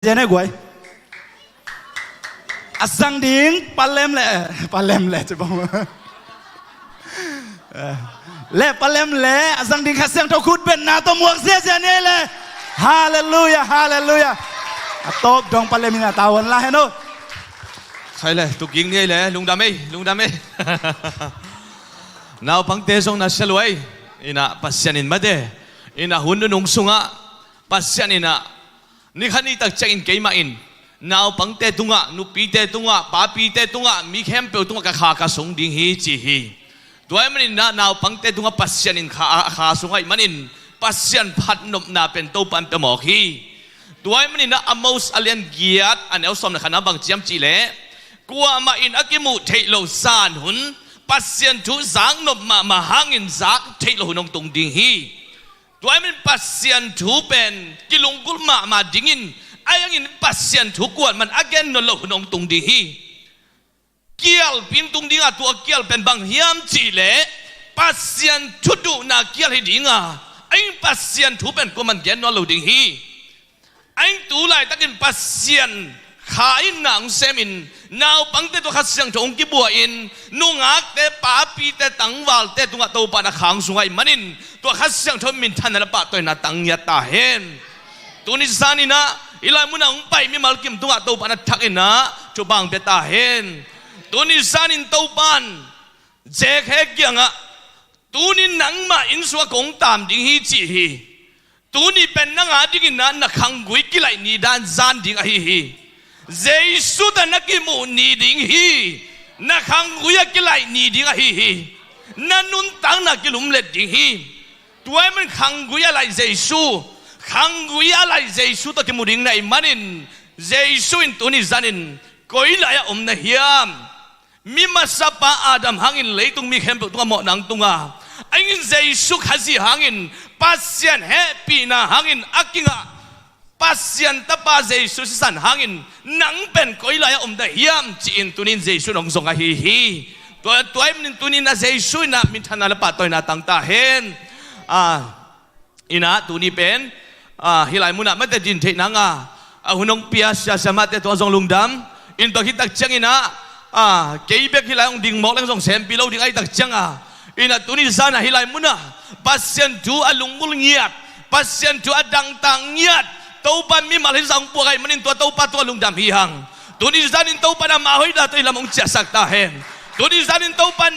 Jene gue asang ding palem le coba le palem le asang ding kasih yang takut benar to muak sia jene le haleluya haleluya atop dong palem ina tawan lah henoใช่เลยตุกิงนี่เลยลุงดำเอ้นาวพังเตซงน่าสลวยอินะปัสยานินมาเดอินะหุ่นนุ่งสุงะปัสยานินะนี่ขันนี่ตักเจอินเกยมาอินนาวพังเตตุงะนุปีเตตุงะปาปีเตตุงะมีเข้มเปลตุงะกะขากะสงดิงฮีจีฮีตัวมันนี่นะนาวพังเตตุงะปัสยานินขาสุงะมันนี่ปัสยานพัดนบนาเป็นโตปันเปหมอกฮีตัวมันนี่นะอมอสอเลียนเกียรติอันเอลสอมนะขณะบางเจียมจีเล่กลัวมาอินอากิมุเทโลซานหุนปัสยันทุสังนบมาหางอินซักเทโลหุนงตรงดิงฮีตัวมันปัสยันทุเป็นกิลุงกุลมาดิงินไอ้ยังอินปัสยันทุกวนมันอาเกนนโลหุนงตรงดิงฮีเกียลพินตรงดิงาตัวเกียลเป็นบางเฮียมจีเล่ปัสยันทุดูนาเกียลให้ดิงาไอ้ปัสยันทุเป็นกูมันเกนนโลดิงฮีไอ้ตัวไหลตะกินปัสยันขาอินหนังเซมินนาวปังเตตัวขัดเสียงจงกิบัวอินนุ่งอักเตปาปีเตตังวาลเตตัวตัวปานะขางสุงไอมันินตัวขัดเสียงทมินทันนะปะตัวน่ะตังยะตาเห็นตัวนิสานีนะอีลายมุนังไปมีมัลกิมตัวตัวปานะทักอินะจูบังเตตาเห็นตัวนิสานินตัวปันเจคเฮกยังอะตัวนี้หนังมาอินสวะกงตามดิงฮีจีฮีตัวนี้เป็นนังอาดิกินนะนักขังกุยกิไลนีดานซานดิงอะฮีเจสุดนักมูนีดิงฮีนักขังกุยกิไลนีดิงอะฮีนันนุนตังนักลุมเล็ดดิงฮีตัวมันขังกุยอะไรเจสุขังกุยอะไรเจสุตะกิมูดิงในมันนินเจสุอินตัวนี้ซานินกุยไลอะนะเฮียมมีมาสปาอาดัมหังอินเลยตุงมีเข้มตัวหมอนังตุงอ่ะไอ้เงินเจสุขัดสิหังอินปัสยันแฮปปี้นะหังอินอักกิงอ่ะปัสยันตะปาเจสุสิสันหังอินนังเป็นกุยไลอะนะเฮียมจีนตัวนี้เจสุนองสงอะฮีตัวมันตัวนี้นะเจสุนะมิทันละปะตัวน่ะตั้งตาเห็นอินะตัวนี้เป็นฮิไลมุนะไม่ได้ดินเทนังหุ่นองเปียสจะสามารถเตตัวทรงลุงดำอินตัวคิดตักจังอินะเกี่ยเบกฮิไลองดิ่งหมอกแล้วทรงเซมปีโลดิ่งไอตักจังอินะตัวนี้ซานะฮิไลมุนะปัสยันtu alungul ngiat pasien tu adang tang ngiat taupan mi malhin sang pukai manin tua taupa tua lungdam hihang tuni zanin taupan na mahoy da toy lamong tiyasak tahen tuni zanin taupan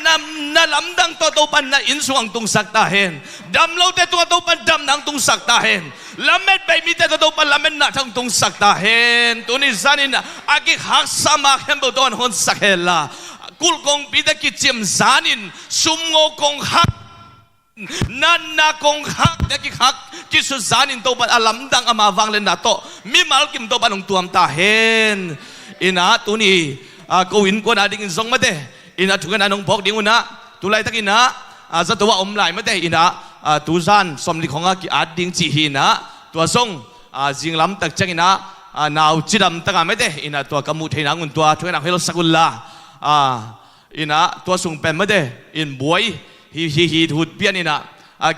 na lamdang to taupan na insuang tung saktahen damlaw te tua taupan dam nang tung saktahen lamet bay mi te taupan lamet na tang tung saktahen tuni zanin agi haksama hembo don hon sakela kulkong pida kitsim zanin sumgo kong hak nanna kong hak daki hak kisu zanin to ban alam dang amawang len nato mi malkim to banong tuam tahen ina tuni kowin ko na ding zong mate ina thugan anong bok ding una tulai takina za to wa omlai mate ina tuzan somli khonga ki ading chi hina to song jinglam tak changina naw chidam taka mate ina to kamu theinangun to thugan helo sagulla ina to sung pen mate in boy hi hut pian ina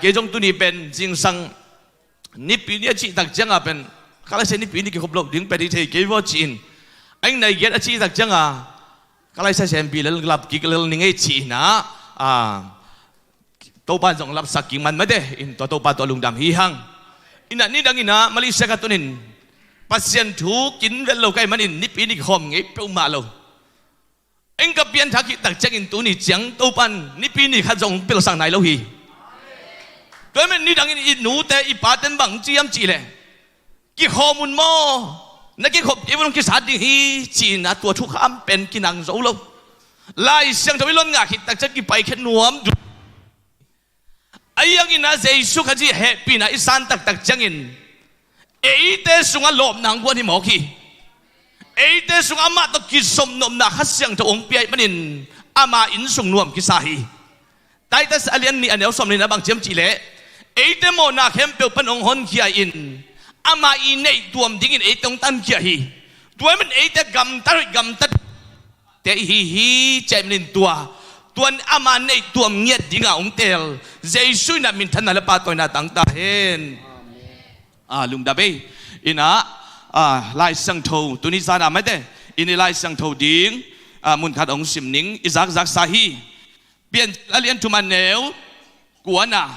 ke jong tu ni pen jing sang ni pi ni chi tak jang a pen kala se ni pi ni ki khop lo ding pe di thei ke wo chin anh này get a chi tak jang a kala se sem pi lel glap ki lel ni ngai chi na to ban jong lap sak ki man ma de in to pa to lung dam hi hang ina ni dang ina malaysia ka tunin pasien thu kin vel lo kai manin ni pi ni khom ngai pe ma lo anh gặp biến thắc tak chắc in tu ni chẳng tâu pan ni pi ni khát dòng bê sang này lâu hi tôi mình ni đang in nụ té in ba tên bằng chiam chỉ lệ cái hồ mun mo na cái hộp cái vùng cái sát đi hi chỉ na tua thuốc am pen cái nàng dấu lâu lại sang cho lon ngạc hit tak chắc cái bay khét nuam ai yang in na Jesus khát gì happy na isan tak chắc in ấy té sunga lom nàng quan hi mò hi ấy thế sung ama to kisom nom na hasyang to ong piai manin ama in sung nuam kisahi tai ta alian ni anel som ni na bang chem chi le ấy thế mo na khem pe pan ong hon kia in ama in nei tuam ding in ấy tong tan kia hi tuai man ấy thế gam tar te hi chem nin tuan ama nei tuam ngiat dinga ong tel Jesus na min than na pa toy na tang ta hen lung da be ina lai sang thâu tu ni sana mai de in lai sang thâu ding mun khat ong sim ning izak zak sahi pian alian tu man neu kuana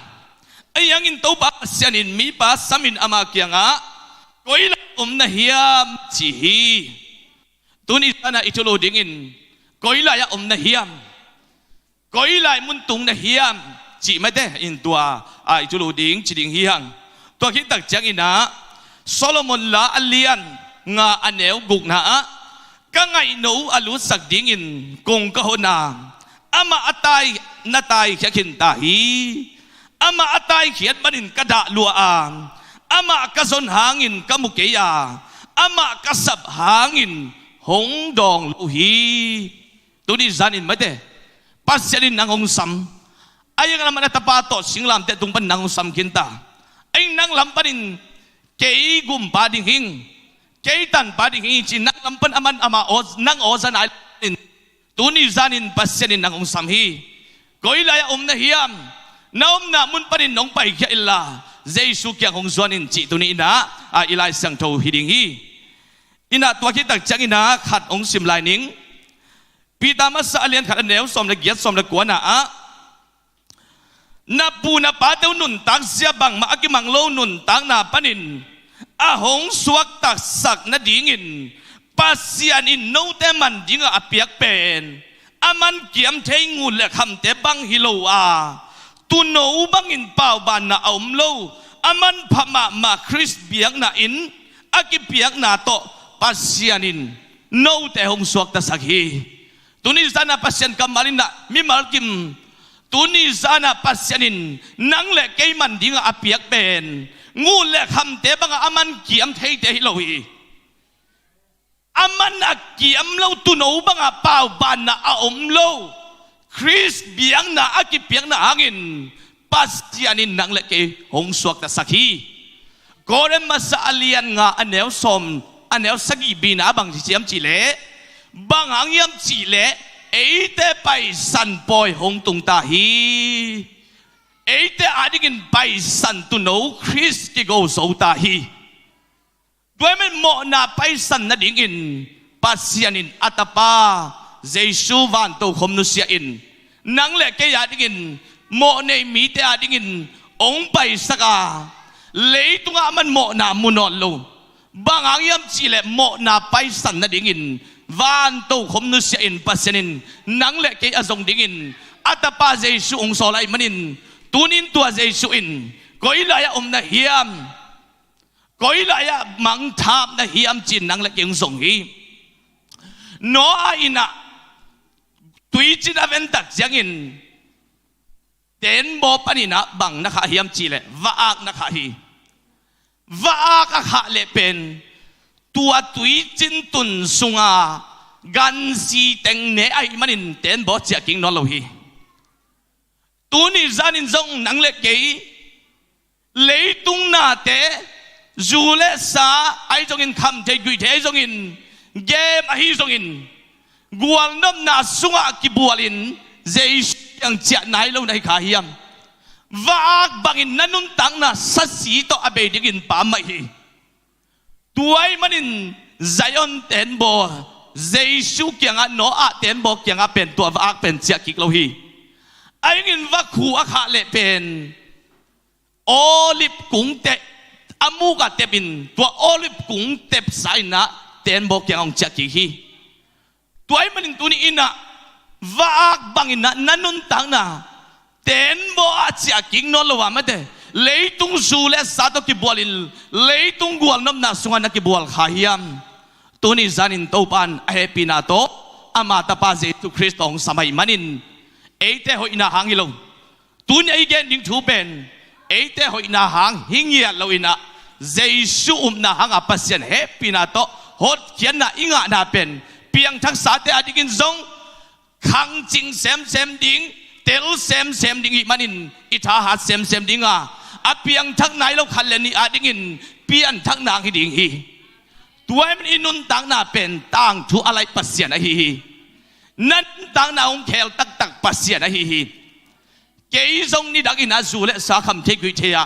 ayang in to ba sianin mi pa samin ama kyanga koila na hiam chi hi tu ni sana itulo ding in koila ya na hiam koila mun tung na hiam chi mai de in tua itulo ding chi ding hiang tua khi tak chang ina Solomon la alian nga aneu guk na ka ngai no alu sak ding in kung ka hona ama atay natay khin ta hi ama atay khiat manin kada lua ama kazon hangin kamukeya ama kasap hangin hong dong lu hi tuni zanin mate pasyanin nang hong sam ayang naman natapato singlam te tung pan nang hong sam kinta ay nang lampanin kay gumpading hing kay tan pading hing chin nang lampan aman ama oz nang ozan alin tuni zanin pasyanin nang hong sam hi koilaya na hiam naom na mun panin nong pai kya illa Jesu kyang hong zuanin chi tuni ina ilai sang tho hiding hi ina tua ki tak chang ina khat ong sim lai ning pita ma sa alian khat aneu som la giat som la kuana na pu na pa teu nun tang sia bang ma akimang lo nun tang na panin hong suak tak sak na dingin pasian in no te man dinga apiak pen aman kiam thei ngu le kham te bang hilo tu no bang in pau ban na om lo aman phama ma Chris biang na in aki biang na to pasianin no te hong suak ta sakhi tuni sana pasian kamalin na mi malkim tuni sana pasianin nang le kay man dinga apiak ben ngu le kham te bang aman kiam thei te hilohi aman akiam lo tu no bang pau ban na om lo Chris biang na aki biang na hangin pasianin nang le kay hong suak ta sakhi koren masa alian nga anel som anel sagi bina bang siam chile bang hangyam chile eite pai san boy hong tung ta hi eite adingin pai san tu no Chris ki go so ta hi dwemen mo na pai san na dingin pasianin atapa Jesu van to khom nu sia in nang le ke ya dingin mo nei mi te adingin ong pai saka leitunga man mo na munol lo bang hangyam chile mo na pai san na dingin van to khom nu sia in pasianin nang le ke azong dingin atapa Jesu ong solai manin tunin tua Jesu in koilaya na hiam koilaya mang thap na hiam chin nang le keng song hi no ina tui chin aventak jangin ten bo panina bang na kha hiam chile vaak na kha hi vaak kha le pen tua tui chin tun sunga gan si teng ne ai manin ten bo chia king no lo hi tuni zanin zong nang le ke leitung na te zule sa ai jong in kham te gui te jong in game a hi jong in gual nom na sunga ki bualin Jesu yang chia nai lo nai kha hiam vaak bangin nanun tang na sasi to abe digin pa mai hi tuai manin Zion ten bo Jesu kyanga no ten bo kyanga pen tua vaak pen chia kik lo hi ai ngin vakhu akha le pen olive kung te amuga tepin tua olive kung tep saina ten bo kyang chia ki hi tuai manin tuni ina vaak bangin na nanun tang na ten bo chia king no lo wa mate leitung zule sato ki bualil leitung gual nom na sunga na ki bual khahiam tuni zanin topan happy na to ama tapa Jesu Kristo ong samay manin eite hoi na hangilo tuni ay gen ding thu ben eite hoi na hang hingia lo ina Jesu na hang apasyan happy na to hot kian na inga na pen piang thak sa te adigin zong khang ching sem ding tel sem ding i manin itha hat sem dinga apiang thak nai lo khaleni adingin pian thak nang hi ding hi tuai man inun tang na pen tang thu alai pasyan a hi nan tang na ong khel tak pasyan a hi ke zong ni dagin azule sa kham the gui thea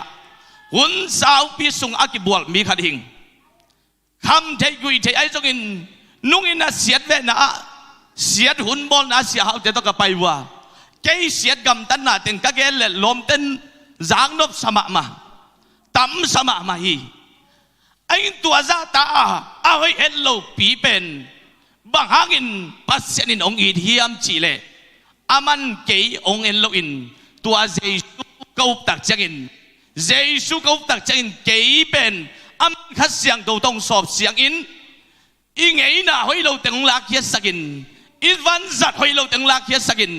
hun sau pi sung akibual mi khading คำเทกุยเทไอจงอินนุ่งอินน่ะเสียดเวน่ะเสียดหุ่นบอลน่ะเสียเขาจะต้องกับไปว่าเกยเสียดกำตันน่ะเต็งกะเกลลมเต็นจางนบสมะมาตั้มสมะมาฮีไอ้ตัวซาตาเอาให้เอ็นโลปีเป็นบางหางินปัสยันินองอีเทียมจีเลอามันเกยองเอ็นโลอินตัวเจสุกูตักจักินเจสุกูตักจักินเกยเป็นอามันขัดเสียงตัวต้องสอบเสียงอินอีไงน่ะให้เราแต่งลักเยสกินอีวันจัดให้เราแต่งลักเยสกิน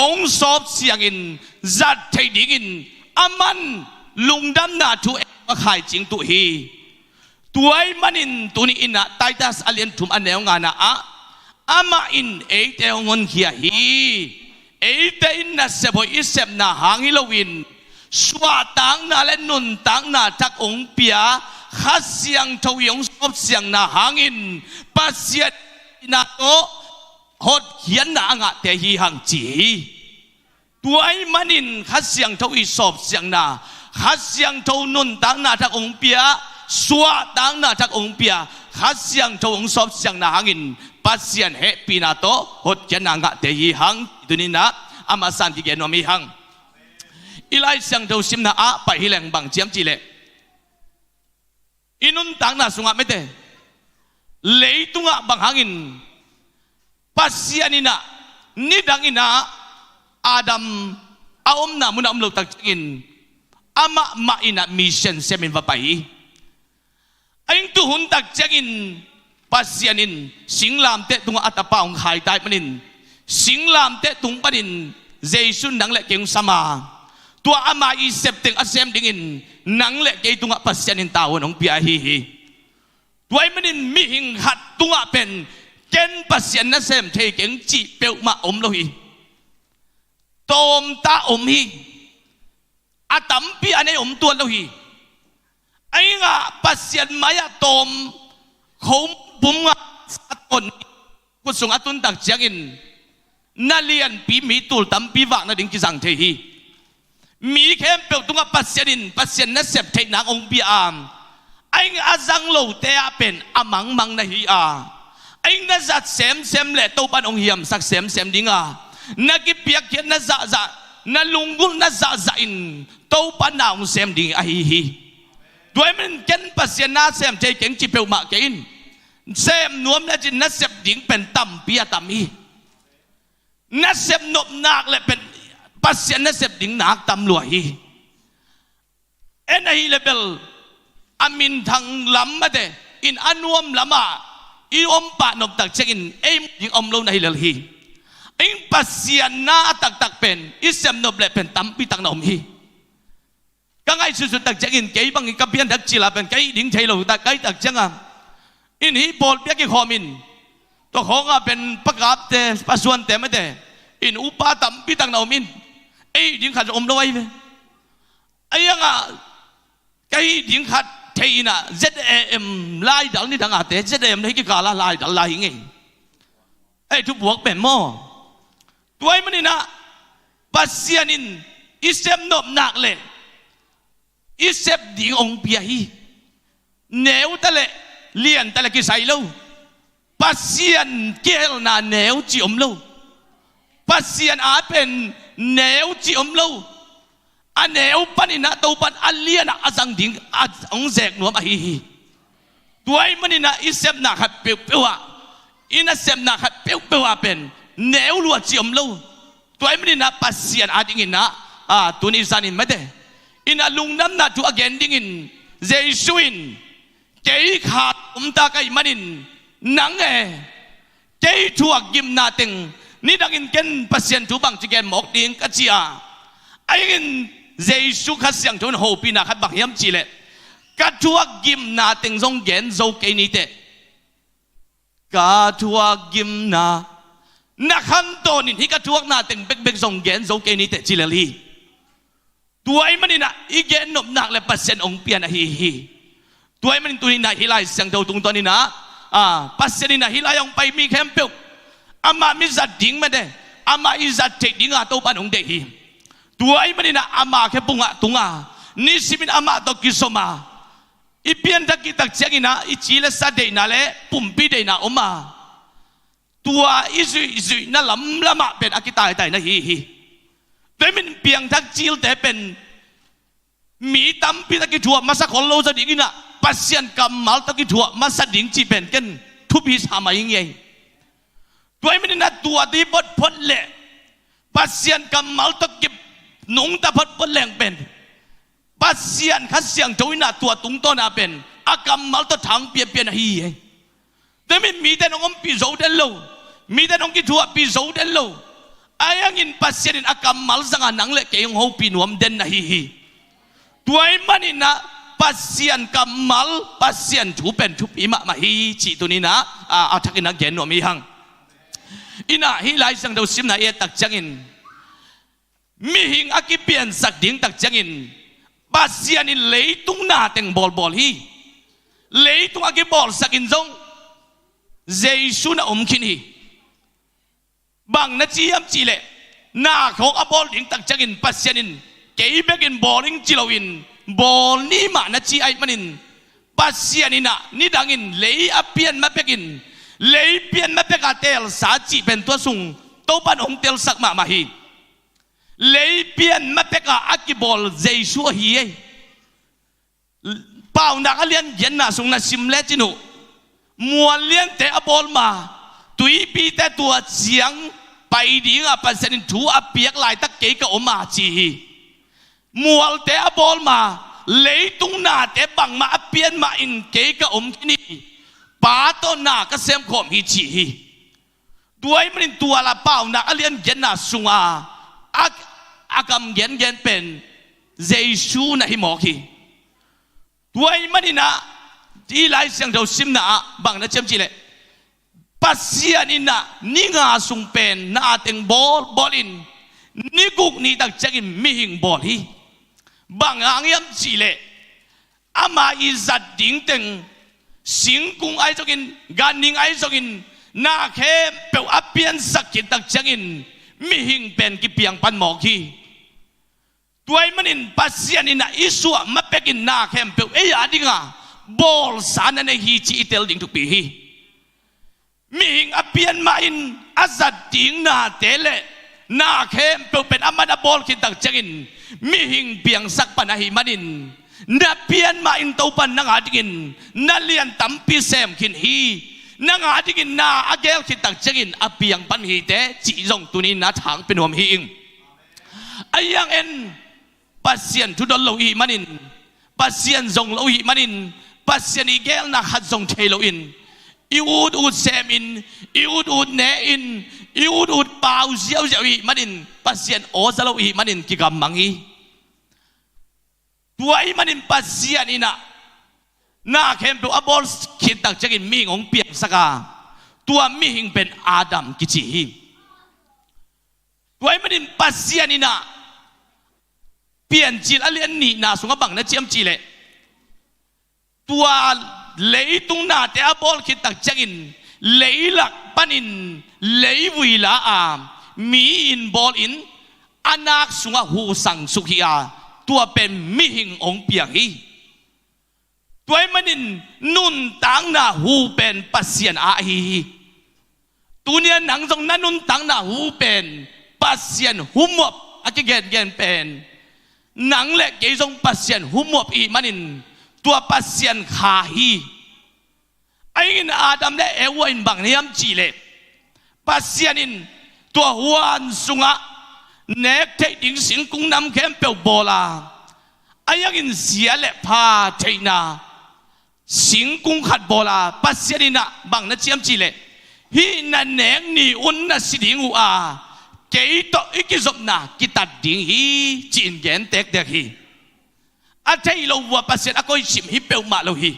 องสอบเสียงอินจัดไทยดิกินอามันลุงดำน่ะทุเอมาขายจริงตัวฮีตัวไอ้มันอินตัวนี้อินน่ะไตตัสอเลียนทุมอันเดียวงานน่ะอามาอินเอเตองอนเขียฮีเอเตอินน่ะเสบอิเสบน่ะหางฮิโลวินสวาตังน่ะและนุนตังน่ะทักองเปียขัดเสียงทวีองสอบเสียงน่ะหางอินปัสยัดน่ะโตหดเขียนน่ะงะเตฮีหังจีตัวไอ้มันอินขัดเสียงทวีสอบเสียงน่ะขัดเสียงทวนุนตังน่ะทักองเปียสวาตังน่ะทักองเปียขัดเสียงทวองสอบเสียงน่ะหางอินปัสยันเฮปีน่ะโตหดเขียนน่ะงะเตฮีหังตัวนี้น่ะอามาสันติเกนวมีหังอีไลเสียงทวซิมน่ะไปฮิแรงบังเจียมจีเลอินุนตังน่ะสุงะไม่เตเลยตุงะบังหางอินปัสยันิน่ะนิดังอิน่ะอาดัมอาอมน่ะมุนอมโลตักจินอามามาอิน่ะมิชชั่นเซมินวะไปไอ้ตุหุนตักจินปัสยันินสิงลามเตตุงะอัตปาองหายตายปนินสิงลามเตตุงปนินเจสุนนังเล็กเก่งสมาตัวอามาอีเซปติงอาเซมดิงินนังเล็กเก่งตุงะปัสยันินตาวน้องเปียฮีตัวไอ้มันนินมิหิงหัดตุงะเป็นเกณฑ์ปัสยันนั่นเซมเทเก่งจีเปียวมาอมโลหิตอมตาอมฮีอาตัมปีอันนี้อมตัวโลหิไอ้งะปัสยันมายาตอมเขาบุ้งอ่ะสัตว์กุศลตุนตักเจียงินนั่นเลียนปีมีตูลตัมปีวะนั่นดิ้งกิจังเทฮีมีเข้มเปิลตุงปัสยันนั่นเสพเทนังองปีอามไอ้อาจังโลเตะเป็นอามังมังนะฮีอาไอ้นั่นจัดเซมเล่ตัวปันองเฮียมสักเซมดิ้งอานักกิเปียกเขียนนั่นจะนั่นลุงกุลนั่นจะอินตัวปันนาองเซมดิ้งอาฮีด้วยมันเกณฑ์ปัสยันน่าเซมเทเก่งจีเปิลมาเกินเซมนวมนั่นจินัสเซบดิ้งเป็นตัมปียตัมฮีนัสเซบนบนักเลยเป็นปัสยันนัสเซบดิ้งนักตัมลวยฮีเอ็นไอเลเบลอามินทางลำมาเดอินอันวมลำมาอีอมปะนบตักเช็กินเอ็มยิงอมโลในเลฮีอินปัสยันน่าตักเป็นอิเซมนบเลยเป็นตัมปีตังนอมฮีก็ไงสุดตักเช็กินเกี่ยบังกับเพียนตักจิลาเป็นเกี่ยดิ้งใช้โลตักเกี่ยตักเช็งอ่ะอินฮีบอลเปียกขอมินตัวของอ่ะเป็นประกาศเตะปัสวนเตะไม่เตะอินอุปาตัมปีตังนอมินไอ้ดิ้งขัดอมโลไว้เลยไอ้ยังอ่ะไอ้ดิ้งขัดเทียน่ะ ZAM ไล่ดังนี่ดังอาเต ZAM นี่กี่กาลไล่ดังไล่ยังไงไอ้ทุกบวกเป็นหม้อตัวไอ้มันนี่นะปัสยันินอิเซมนบหนักเลยอิเซมดิ้งองเปียฮีเหนียวตะเละเลียนตะเละกี่ใส่ลูปัสยันเกลน่ะเหนียวจีอมลูปัสยันอาเป็นเหนียวจีอมลูอันเอวปันอินะตัวปันอันเลียนะอาจังดิ้งอาองเจกนัวมาฮีตัวไอ้มันอินะอิเซมนักขัดเปียวอ่ะอินะเซมนักขัดเปียวอ่ะเป็นเนื้อลัวจิอมลูตัวไอ้มันอินะปัสยันอาดิ้งอินะตัวนี้สันอินไม่ได้อินะลุงน้ำนัดตัวอเกนดิ้งอินเจสุอินเกี่ยขาดตาไก่มันอินนังเกี่ยทัวกิมนาติงนี่ดังอินเกนปัสยันทุบังจิเกนหมกดิ้งกัจจิอาไอ้เงินเจสุขัดเสียงทุนโฮปีนักขัดบักยำจีเล่กัดทัวกิมนาติงทรงเกนโจเกนิเตกัดทัวกิมนานักขันโตนินที่กัดทัวนาติงเบกทรงเกนโจเกนิเตจีเลลีตัวไอ้มันนี่นะอีเกนนบนักเลยปัสเซนองเปียนะฮีตัวไอ้มันตัวนี้นะฮิไลเสียงเท่าตรงตัวนี้นะปัสเซนนี่นะฮิไลยองไปมีแคมเปิลอามามิจัดดิ้งมาเดอามาอิจัดเทดิ้งอาตัวปันองเดฮีตัวไอ้มันนี่นะอามาแค่ปุงอ่ะตุงอ่ะนี่สิมินอามาตอกิสมา ipian tak kita cengin na icila sa day na le pumpi day na oma tua isu na lama pen akita tay na hi Demin piang tak cil te pen mi tampi tak kidua masa kollo sa dingina pasien kamal tak kidua masa ding ci pen ken tubi sama ingye Demin na tua di pot le pasien kamal tak kip nung ta pot leng pen pasien khasiang joina tua tung to na pen akamal to thang pian hi Demin mi te nong pi zo den lo mi te nong kidua pi zo den lo ayangin pasienin akamal zanga nang le kayong hopi nuam den na hihi tuay manin na pasien kamal pasien tupen tupi ma mahi ci tunina atakin na gen nuam ihang ina hilay sang daw sim na tak jangin mihing akipian sak ding tak jangin pasienin leitung nateng bol hi leitung akibol sakin zong Jesu na umkin hi bang na chiam chile na khok abol ding tak changin pasyanin kei begin boring chilowin bol ni ma na chi ai manin pasyanina ni dangin lei apian ma begin lei pian ma peka tel sa chi pen to sung to pan ong tel sak ma hi lei pian ma peka akibol Jesu hi pau na alian gen na sung na simle chinu mualian te abol ma tui pi te tua chiang pai ding pasanin thu apiak lai tak ke ka oma chi mual te abol ma leitung na te bang ma apian ma in ke ka ni pa to na ka sem khom hi chi duai manin tua la pau na alian gen na sunga akam gen pen Jesu na hi mo ki duai manina di lai siang do sim na bang na chem chi le pasian ina ni nga sung pen na ateng bolin ni guk ni tak chagin mihing bol hi bang ang yam chile ama izat ding teng sing kung ai jogin ganing ai jogin na khem pe apian sakit tak chagin mihing pen ki piang pan mo ki tuai manin pasian ina isu mapekin na khem pe e adinga bol sana ne hi chi itel ding tu pi hi mihing apian main azat ding na tele na khem pe pen amada bol kin tak changin mihing piang sak panahi manin na pian main to pan nang adingin na lian tampi sem kin hi nang adingin na agel kin tak changin apiang pan hi te chi jong tunin na thang penom hi ing ayang en pasien tu dol lo hi manin pasien jong lo hi manin pasien igel na khat jong thelo in iud semin iud ne in iud pau ziau i manin pasien o zalo i manin ki gamangi tuai manin pasien ina na kempe abol kitak jagin ming ong piang saka tua mihing pen Adam kici hi tuai manin pasien ina pian jil alian ni na sunga bang na chiam chile tua leitung na te abol kitak jagin leilak panin leiwila mi in bol in anak sunga husang sukia tua pen mihing ong piang hi tuai manin nun tang na hu pen pasien hi tunia nang jong na nun tang na hu pen pasien humop gen pen nang le ke jong pasien humop i manin tua pasien kha hi ayin Adam le ewain bang niam chile pasianin tua huan sunga nek te ding sing kung nam kem pe bola ayangin sia le pa teina sing kung khat bola pasianina bang na chiam chile hi na nek ni un na siding u ke to ikizop na kita ding hi chin gen tek dek hi athai lo wa pasien akoi sim hi pe ma lo hi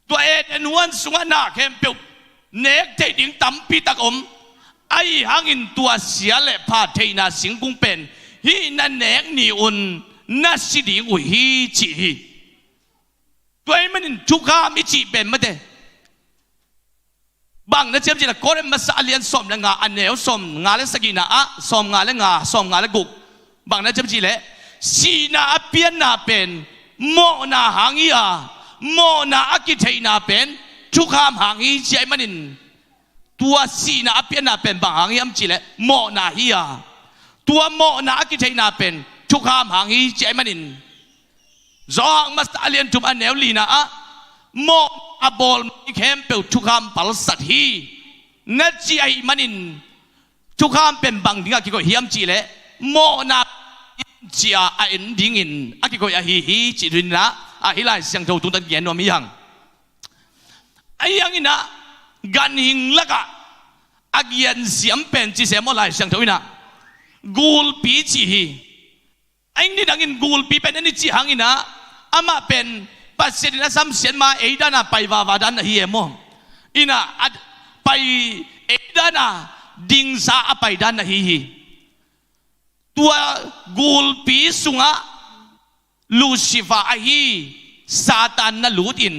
tua en wan sunga na kem pe nek te ding tampi tak ai hangin tua sia le pa theina singkung pen hi na nek ni un na siding u hi chi hi tuai manin chuka mi chi pen mate bang na chem chi la kore masa alian som na nga anel som nga le sagina som nga le nga som nga le guk bang na chem chi le si na apian na pen mo na hangia โมนาอากิเทนาเป็นทุกขามหางฮีเจมันินตัวสีนาเปียนาเป็นบางหางยำจิเลโมนาฮียตัวโมนาอากิเทนาเป็นทุกขามหางฮีเจมันินจอหังมัสตาเลียนทุมอันเนวลีนาโมอาบอลมีเข้มเปิลทุกขามปัลสัตฮีนัดจีไอมันินทุกขามเป็นบางดิ่งอากิโกฮิยำจิเลโมนาจีอาอินดิ่งินอากิโกยาฮีจิรินนะอาฮิลายเสียงโตตุนตันเกียนวามิยังไอ้ยังอินะกันหิงละกะอากิยันเสียมเป็นจีเสมอลายเสียงโตอินะกูลปีจีฮีไอ้นี่ดังอินกูลปีเป็นอันนี้จีหังอินะอามาเป็นปัสเซดินะซัมเสียนมาเอดานะไปวาดานะฮีเอโมอินะไปเอดานะดิ่งซาไปดานะฮีตัวกูลปีสุงะลูซิฟาฮีซาตานนะลูดิน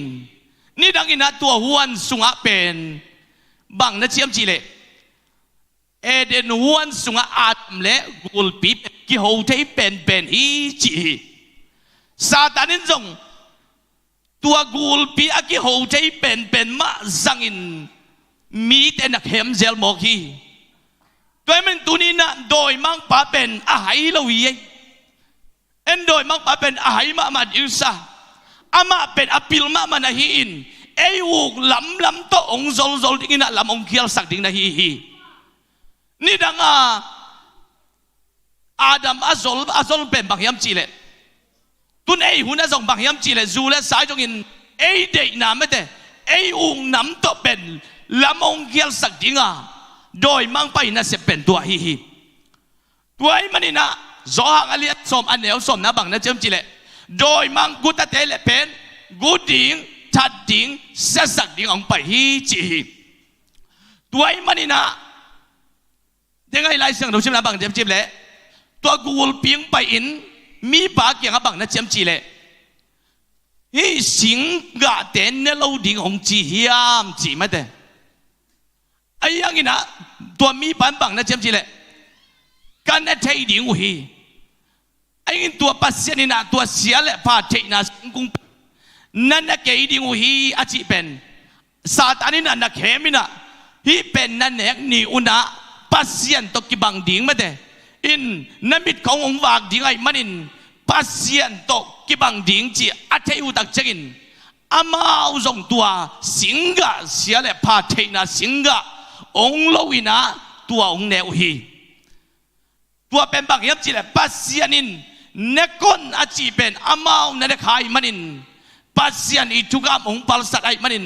นี่ดังอินะตัวฮวนสุงะเป็นบังนะเชียมจีเลเอเดนฮวนสุงะอาดมเลกูลปีกิโฮเทเป็นฮีจีซาตานินจงตัวกูลปีอากิโฮเทเป็นมาจังอินมีแต่นักเฮมเซลโมกีตัวมันตัวนี้นะโดยมังปะเป็นอาหายลวีเอ็นโดยมังปะเป็นอาหายมาดิวซาอามาเป็นอภิลมานะฮีอินเอวูกลำโตองโซลดิ้งนะลำองเคียลสักดิ้งนะฮีนี่ดังอาดัมอาโซลเป็นบางยามจีเลตุนเอหุ่นส่งบางยามจีเลจูเลสายจงอินเอเดย์น้ำไม่ได้เอวูกน้ำโตเป็นลำองเคียลสักดิ้งโดยมังไปนะเสเป็นตัวฮีตัวไอ้มันนี่นะจอหังอเลียสมอันเหนียวสมนะบางนะเจิมจีเลโดยมังกุตเตเลเป็นกูดิ้งทัดดิ้งเสสักดิ้งองไปฮีจีตัวไอ้มันนี่นะยังไงไล่เสียงเราชิมนะบางเจิมจีเลตัวกูลเปียงไปอินมีปากอย่างบางนะเจิมจีเลฮีสิงกะเตนเนลดิ้งองจีฮิยามจีมาเตไอ้ยังไงนะตัวมีปันบางนะเจิมจีเลกันเนเทดิ้งวีไอ้ตัวปัสเซนินะตัวเสียและพาเทนะสิงกุงนั่นนักเกยดิ้งวีอาจิเป็นซาตานินะนักเขมินะฮีเป็นนั่นเอกนี่อุนะปัสเซียนตกิบังดิ้งมาเตอินนั่นมิดขององค์วากดิ้งไอ้มันอินปัสเซียนตกิบังดิ้งจีอาเทอุตักเจกินอามาอุจงตัวสิงกะเสียและพาเทนะสิงกะองค์โลวินะตัวองค์เนวฮีตัวเป็นบางอย่างจีแหละปัสเซียนินเนก้นอาจีเป็นอามาอุนั่นขายมันอินปัสเซียนอีทุกามองค์ปัลสัตไอ้มันอิน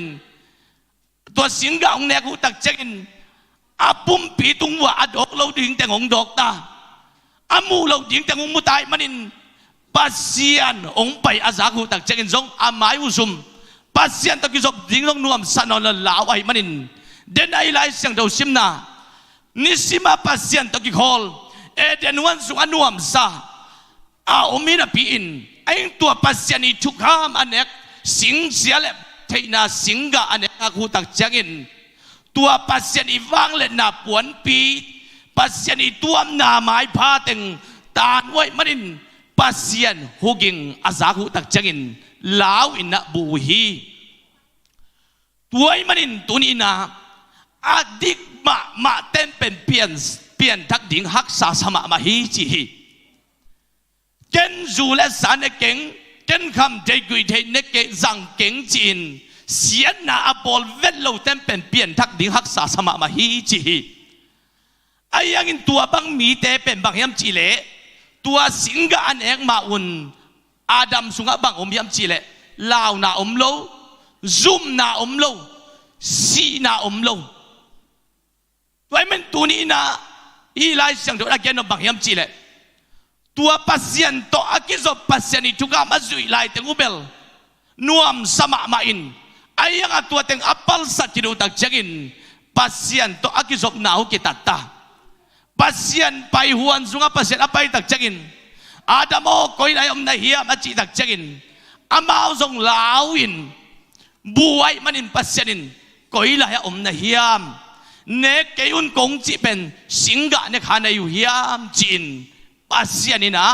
ตัวสิงกะองค์เนกุตักเจกินอาปุ่มปีตุงว่าอดอกเราดิ้งแต่งดอกตาอามูเราดิ้งแต่งมุตายมันอินปัสเซียนองไปอาซากุตักเจกินซงอาไม้อุซุมปัสเซียนตะกิจบดิ้งลงนวมสนนลาวไอ้มันอินเดนไอไลเสียงเดาซิมนานิสิมาปัสเซียนตะกิคอลเอเดนวันสุงนวมซาอาอมินาปีอินไอตัวปัสเซียนอีทุกขามอันเอกสิงเสียเล็บเทนาสิงกะอันเอกอากุตักเจกินตัวปัสเซียนอีวังเล่นนาปวนปีปัสเซียนอีตัวนาไม้พาเต็งตานไว้มันอินปัสเซียนฮุกิงอาซากุตักจังอินลาวอินนะบูฮีตัวไอ้มันอินตัวนี้นะอาดิกมาเต็มเป็นเปลี่ยนทักดิ่งฮักษาสมามาฮีจีเกนจูและสารเก่งเกนคำเทกุยเทเนเกจังเก่งจีนเสียนาอบอลเวลเราเต็มเป็นเปลี่ยนทักดิ่งฮักษาสมามาฮีจีไอ้ยังอินตัวบังมีเตเป็นบังยำจีเลตัวสิงกะอันเอกมาอุนอาดัมสุงะบังอมยำจีเลลาวนาอมโลซุมนาอมโลสีนาอมโลตัวมันตัวนี้นะอีไลเสียงตัวนักเรียนบังยำจีเลตัวปัสเซียนตัวอากิจบปัสเซียนอีทุกอามาจุยไลเตงูเบลนวมสมามาอินไอ้ยังตัวเต็งอัปปัลสัตจิรุตักจักินปัสเซียนตัวอากิจบนาอุกิตัตตาปัสเซียนไปหวนสุงปัสเซียนapaตักจักินอาดามโอคอยไลอมนาเฮียมาจีตักจักินอามาอุจงลาวอินบุยมันอินปัสเซียนคอยไลอมนาเฮียมเนกเกยุนกงจีเป็นสิงกะเนขานาอยู่เฮียมจีนปัสเซียนนะ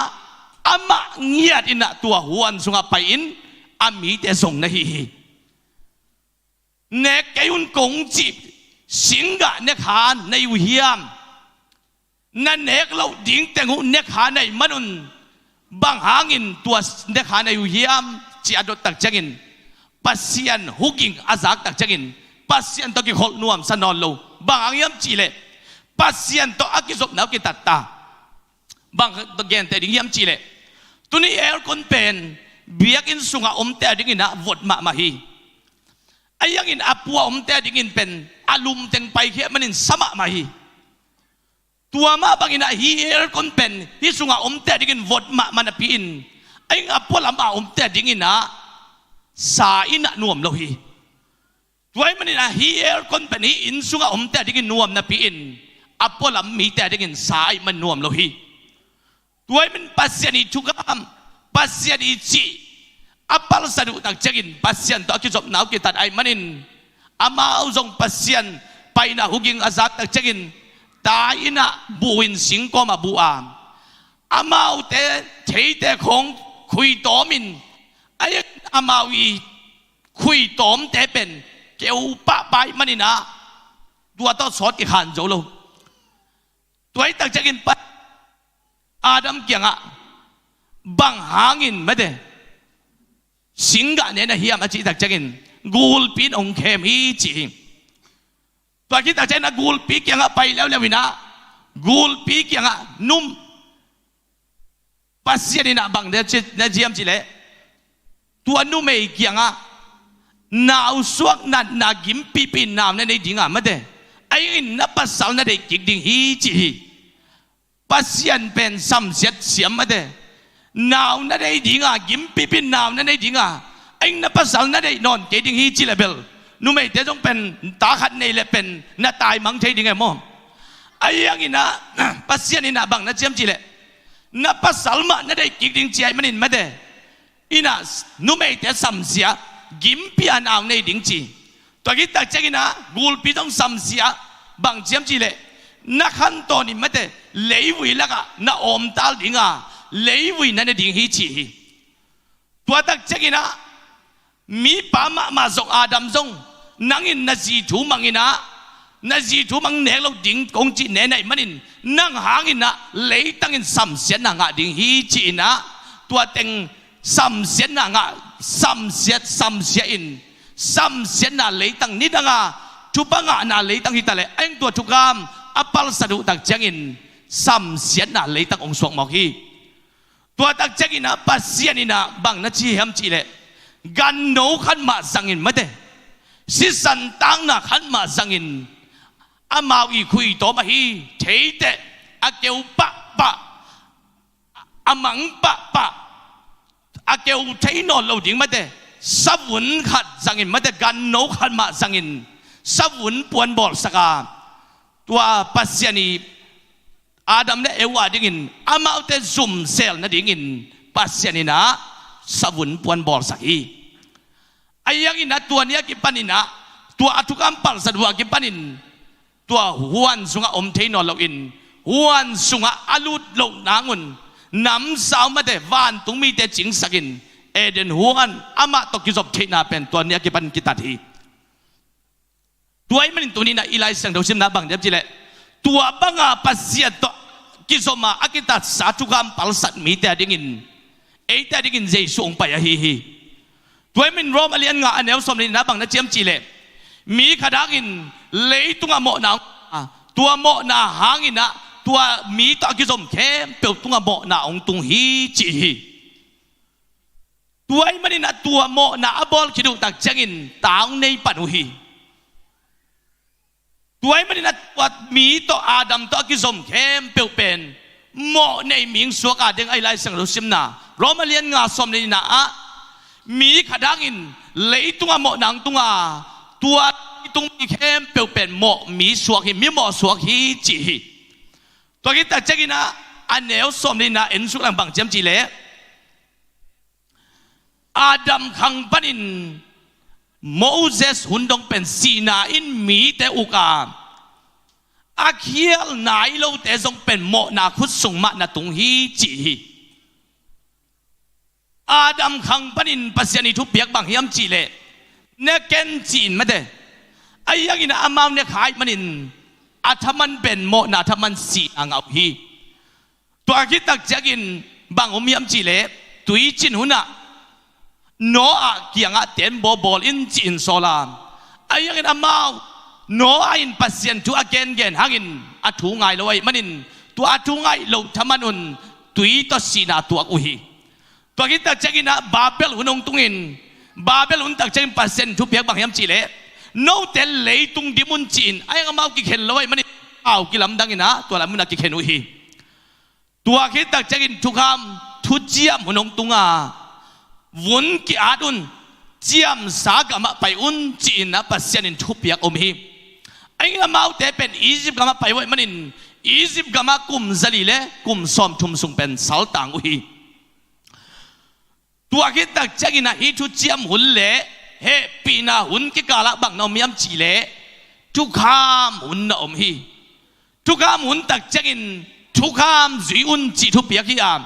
อามาเงียดอินะตัวหวนสุงไปอิน อามีแต่ส่งนะฮีเนกเกยุนกงจีบสิงกะเนขาในวิญญาณนั่นเนกเราดิ้งแต่งหูเนขาในมนุนบางหางินตัวเนขาในวิญญาณจีอดตักจักินปัสยันหุกิงอาซักตักจักินปัสยันตอกิขลนวมสนอนโลบางอย่างจีเลปัสยันตออากิศพนาวกิตัตตาบางตอเกนแต่ดิ้งยามจีเลตุนี้เอลคนเป็นเบียกินสุงอาแต่ดิ้งนะวดมาฮีไอ้ยังอินอาปัวแต่ดิ้งเป็นอาลุมเต็งไปเขียมันอินสมะมาฮีตัวมาบางอินฮีเอลคนเป็นที่สุงอาแต่ดิ้งวดมามันปีอินไอ้อาปัวลำอาแต่ดิ้งนะสาอินะนวมโลฮีตัวมันอินฮีเอลคนเป็นฮีอินสุงอาแต่ดิ้งนวมนะปีอินอาปัวลำมีแต่ดิ้งสาอิมันนวมโลฮีตัวมันปัสยานิทุกามปัสยานิจีapal sadu tak jagin pasien to akizop nau kita ai manin ama uzong pasien paina huging azak tak jagin ta ina buin singko ma bua amau te theite khong khui tomin ai amawi khui tom te pen keu pa pai manina dua to sot ki khan zo lo tuai tak jagin pa adam kyanga bang hangin madeสิงกะเนี่ยนะเฮียมาจีตักจักินกูลปีนองเคมีจีตัวคิดตักใจนะกูลปีเกียงอะไปแล้ววินะกูลปีเกียงอะนุ่มปัสยานี่นะบังเนี่ยเจียมจีเล่ตัวนุ่มเอเกียงอะนาวสวกนัดนากิมปีนาวนั่นในดิ่งอะมาเด้ไอ้อินนับปัสสาวนั่นในกิดิ่งฮีจีปัสยานเป็นสัมเสียดเสียมมาเด้นาวนั่นได้ดิ่งอ่ะกิมปีนาวนั่นได้ดิ่งอ่ะไอ้นับภาษานั่นได้นอนเกดิ่งฮีจิเลเบลนุ่มไอ้เดี๋ยวต้องเป็นตาขัดในเลเป็นน่าตายมังเทดิ่งไงมั่งไอ้ยังอินะภาษานี่นะบังน่าเจียมจิเลนับภาษามานั่นได้กิดิ่งใจมันอินมาเดอินะนุ่มไอ้เดี๋ยวสัมเสียกิมปีนาวในดิ่งจีตัวกิตาเจกินะกูลปีต้องสัมเสียบังเจียมจิเลนักขันตอนนี้มาเดเลวิละกะน่าอมตาดิ่งอ่ะเลวินั่นดิ่งฮีจีตัวตักเจกินะมีปามาส่งอาดัมส่งนั่งอินนาจีทูมังอินะนาจีทูมังเนกเราดิ่งกงจีเนนไอมันอินนั่งหางอินะเลยตั้งอินสัมเสียนงะดิ่งฮีจีนะตัวเต็งสัมเสียนงะสัมเสียอินสัมเสียนน่ะเลยตั้งนิดงะทุบงะน่ะเลยตั้งฮิตาเลเอ็งตัวทุกามอัปปัลสะดุตักเจกินสัมเสียนน่ะเลยตั้งองค์สวงมอกฮีตัวตักเจกินะปัสยานินะบังนัชีเฮมจีเลกันโนขันมาสังอินมาเดสิสันตังนะขันมาสังอินอามาวีคุยตัวมาฮีเทเตอาเกวปะอามังปะอาเกวเทนอนเราดิ่งมาเดสับวุนขัดสังอินมาเดกันโนขันมาสังอินสับวุนปวนบอลสกาตัวปัสยานีอาดัมเนี่ยเอวาดิ่งอินอามาเอาแต่ซุ่มเซลนะดิ่งอินปัสยานีนะสวุนปวนบอลสักทีไอ้ยังอินนะตัวเนี้ยกิปันินนะตัวอัตุกัมปัลสะดวกกิปันินตัวหวนสุงะอมเทนอลเราอินหวนสุงะอาลุดเรานางุนน้ำสาวมาแต่วานตุงมีแต่จิงสักินเอเดนหวนอามาตกิจบเทนาเป็นตัวเนี้ยกิปันกิตัดทีตัวไอ้มันตัวนี้นะอีไลสังเดชิมนะบังเดียบจีเล่ตัวบังอาปัสยาตัวกิจมาอากิตัดสาธุกัมปัลสัตมีแต่ดิ่งอินไอ้แต่ดิ่งใจส่งไปอะฮีตัวมันรอมาเลี้ยงงานแนวสมนินะบังนะเจียมจีเล่มีขดากินเลยตัวโมนาตัวโมนาหางินนะตัวมีตะกิจมเข้มเปิดตัวโมนาองตุงฮีจีตัวไอ้มันนี่นะตัวโมนาบอลคิดดูตักจังินตางในปันหีตัวไอ้มันนี่นะตัวมีตัวอาดัมตัวกิจมเข้มเปิดเป็นโมในมิงสวกอาดึงไอ้ไรสังรุสิมนารอมาเลี้ยงงาสมในนะมีขดังอินเลยตัวโมนังตัวตรงมีเข้มเปลวเป็นโมมีสวกหิมีโมสวกฮีจีตัวกิตาเจกินะอันเนวสมในนะเอ็นสุลังบังเจมจีเล่อาดัมขังปันินโมเสสหุ่นดงเป็นสีนาอินมีแต่อุกาอาเคียลนายเราแต่ทรงเป็นโมนาคุดส่งมานาตุงฮีจี อาดัมขังปนินปัสยานิทุบเปียกบางยามจีเลเนเกนจีนมาเดไอ้ยังอินะอามาวเนขายมันินอาธมันเป็นโมนาธมันสีอ่างเอาฮีตัวคิดตักจักินบางอมยามจีเลตุยจินหุนะโนอาเกียงอาเต็นโบบอลอินจีนโซลามไอ้ยังอินะอามาวโนอาอินปัสยานตัวเกนเกนหังอินอาทูงไงเลยมันินตัวอาทูงไงโลธมันอุนตุยตัวสีนาตัวอุฮีตัวคิดตักจักินนะบาเบลหุนงตุงินบาเบลหุนตักจักินปัสยานทุบเปียกบางยามจีเลโน้ตเตลเลยตุงดิมุนจีนไอ้ยังมากิเข็นเลยมันเอากิลำดังอินะตัวละมุนักกิเข็นอุฮีตัวคิดตักจักินทุกคำทุเจียมหุนงตุงาวุนกิอาดุนเจียมสากมาไปอุนจีนนะปัสยานินทุบเปียกอมฮีไอ้ยังมาเอาแต่เป็นอียิปต์กมาไปไว้มันอินอียิปต์กมากุมซาลีเลกุมซอมทุมสุงเป็นสัลต่างอุฮีตัวคิดตักจักินนะฮิทุเจียมหุนเลเฮปีนาหุนกิกาละบังนอมยามจีเลทุกขามหุนนะอมฮีทุกขามหุนตักจักินทุกขามจุยอุนจีทุบเปียกที่อาม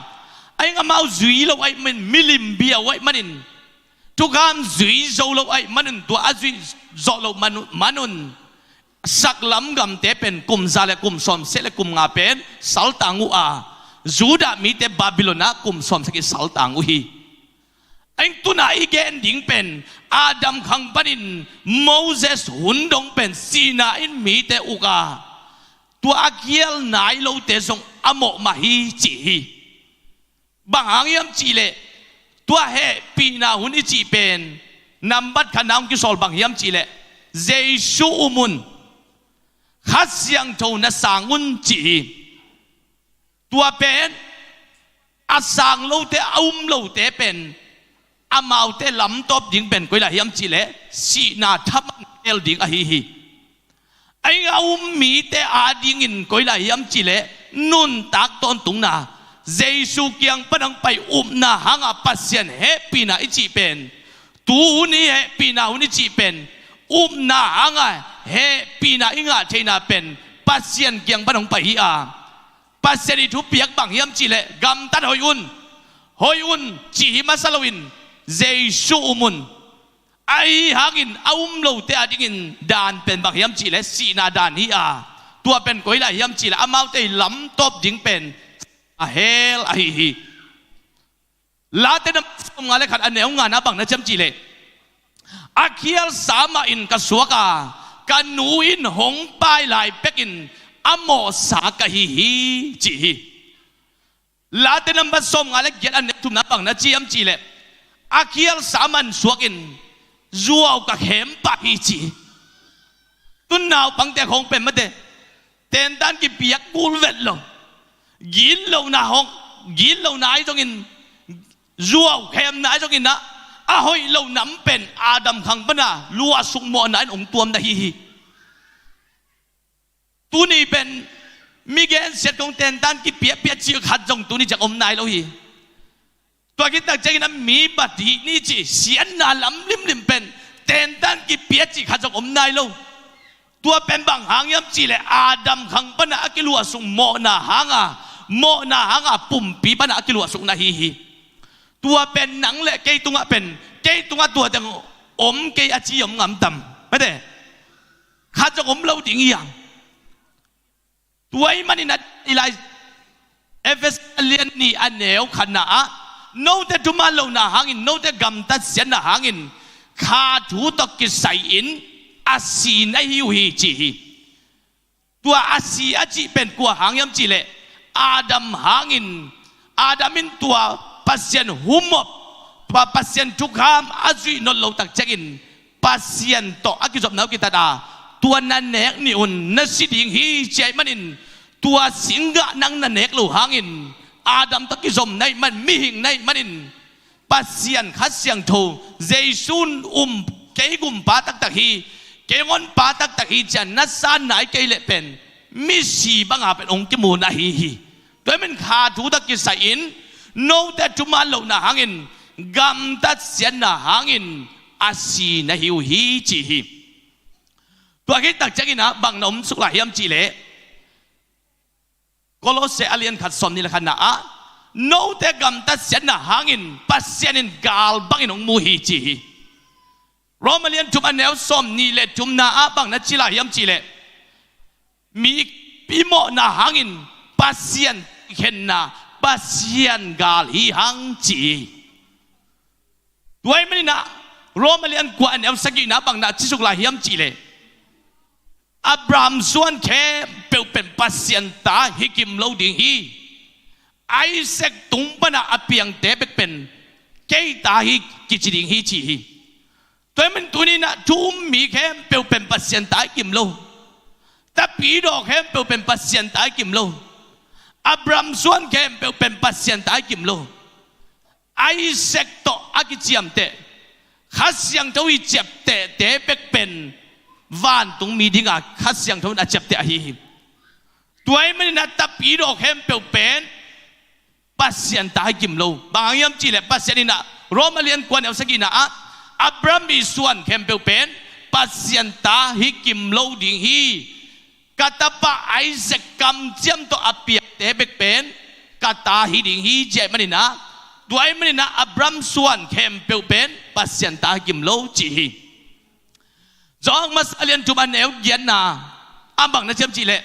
ไอ้งามาจุยเราไอ้มันมิลิมเบียไว้มันินทุกขามจุยโจเราไอ้มันินตัวอาจุยโจเรามันุนสักลำกำเตเป็นกุมซาเลกุมซอมเซเลกุมงาเป็นสัลตังอุอาจูดามีเตบาบิโลนากุมซอมสกิสัลตังอุฮีไอ้ตุนาอีเกนดิ้งเป็นอาดัมขังปนินโมเสสหุ่นดงเป็นซีนาอินมีเตอุกาตัวอาเกียลนายโลเตสงอโมมาฮีจีบางหางยามจีเลตัวเฮปีนาหุ่นอิจีเป็นนำบัดขนามกิโซลบางยามจีเลเจซูอุมุนขัดเสียงโทนสาnguนจีตัวเป็นอาสางโลเตอุ้มโลเตเป็นอามาเตลำตบดิ่งเป็นกุยละยามจีเลสีนาทับเอลดิ่งอะฮีฮีไอ้เอามีเตอาดิ่งอินกุยละยามจีเลนุนตักตอนตุงนาเจสุเกียงปนังไปอุ้มนาหางอาปัสยันเฮปีนาอิจีเป็นตูนี่เฮปีนาหุนอิจีเป็นอุ้มนาหางาเฮปีนาอิงาเทนาเป็นปัสยันเกียงปนังไปฮีอาปัสยันทุบเปียกบางยามจีเลกำตัดหอยอุนจีฮิมาสลวินเจซูอุมุนไอหากินเอาโลเตอดิ่งดานเป็นบางยามจีเลสีนาดานฮีอาตัวเป็นกุยละยามจีเลอามาเตลำตบดิ่งเป็นอาเฮลอาฮีลาเตนมงาเลขัดอันเนวงานะบังนะจำจีเลอาเคียลสามาอินกสวกากันนูอินหงปายลายเป็กินอโมสากะฮีจีลาเตนมบัสมงาเลเกียอันเนทุมนะบังนะจียมจีเลอาเคียลสามันสวกินรัวกับเข็มปะฮีจีตุนนาวปังแต่คงเป็นมาเตเต็นดันกิเปียกกูลเวทลงกินเหล่านาห้องกินเหล่านาไอ้ตรงอินรัวเข็มนาไอ้ตรงอินนะอาหอยเหล่าน้ำเป็นอาดัมขังปนะรัวสุกโมนายองตัวมได้ฮีตัวนี้เป็นมิเกนเสร็จของเต็นดันกิเปียกจีขัดจงตัวนี้จากอมนายเราฮีตัวกินตักใจนั้นมีบัดดีนี่จีเสียนนาล้ำลิมเป็นเต็นดันกิเปียจีขัดจงอมนายเราตัวเป็นบางหางยำจีเลยอาดัมขังปนะกิลัวสุงโมนาหางาปุ่มปีปนะกิลัวสุงนาฮีตัวเป็นหนังเละเกยตุงะเป็นเกยตุงะตัวจังอมเกยอาชียมงามต่ำไม่ได้ข้าจะอมเราดิ่งอย่างตัวไอ้มันนี่นะอีไลเอฟเอสเลียนนี่อันเนวขนาดโน้ตทุมาเราหน้าหางินโน้ตกำตัดเสียนหน้าหางินข้าถูตกิใส่อินอาศีนไอฮิวฮีจีตัวอาศีอาจีเป็นกัวหางยำจีเลอาดัมหางินอาดัมินตัวปัสยันหุมบปัสยันทุกขามอาจุยนนเราตักเจกินปัสยันโตอากิจบนาวกิตาดาตัวนันเนกนี่อุนนัสิดิงฮีเจมันินตัวสิงกะนังนันเนกลูหางินอาดัมตักกิจบในมันมิหิงในมันินปัสยันขัดเสียงโทเจซุนเกยกุมปาตักตักฮีเกยงอนปาตักตักฮีจันนัสซานไหนเกยเลเป็นมิสีบังอาเป็นองค์กิมูนาฮีโดยมันขาดถูตักกิใส่อินโน้ตทุมาเราหน้าหางินกำตัดเสียนหน้าหางินอาศีนะฮิวฮีจีฮีตัวคิดตักจักินะบังนมสุขลายยำจีเลโคโลเซอเลียนขัดสมนี่แหละขณะ no te gam ta sian na hangin pasianin gal bangin ong muhi chi Romalian tum anel som ni le tum na abang na chila yam chi le mi pimo na hangin pasian hen na pasian gal hi hang chi tuai mani na Romalian kwa anel sagi na bang na chisuk la yam chi le Abraham suan ke peu pen pasian ta hikim lo ding hi Isaac tung bana apiang te bek pen kei ta hi kichiding hi chi hi Tuan men tuni na tum mi ke peu pen pasian ta kim lo ta pi do ke peu pen pasian ta kim lo Abraham suan ke peu pen pasian ta kim lo Isaac to akichiam te khasyang to i chep te te bek pen van tung mi dinga khasyang to na chep te hi Tuan men na ta pi do ke peu pen pasian ta kim lo bangayam chi le pasian ina Romalian kwan el sagina Abraham isuan kempel pen pasian ta hikim lo ding hi kata pa Isaac kam jam to apia tebek pen kata hi ding hi je manina tuai manina Abraham suan kempel pen pasian ta hikim lo chi hi jong mas alian tuman el gian na ambang na jam chi le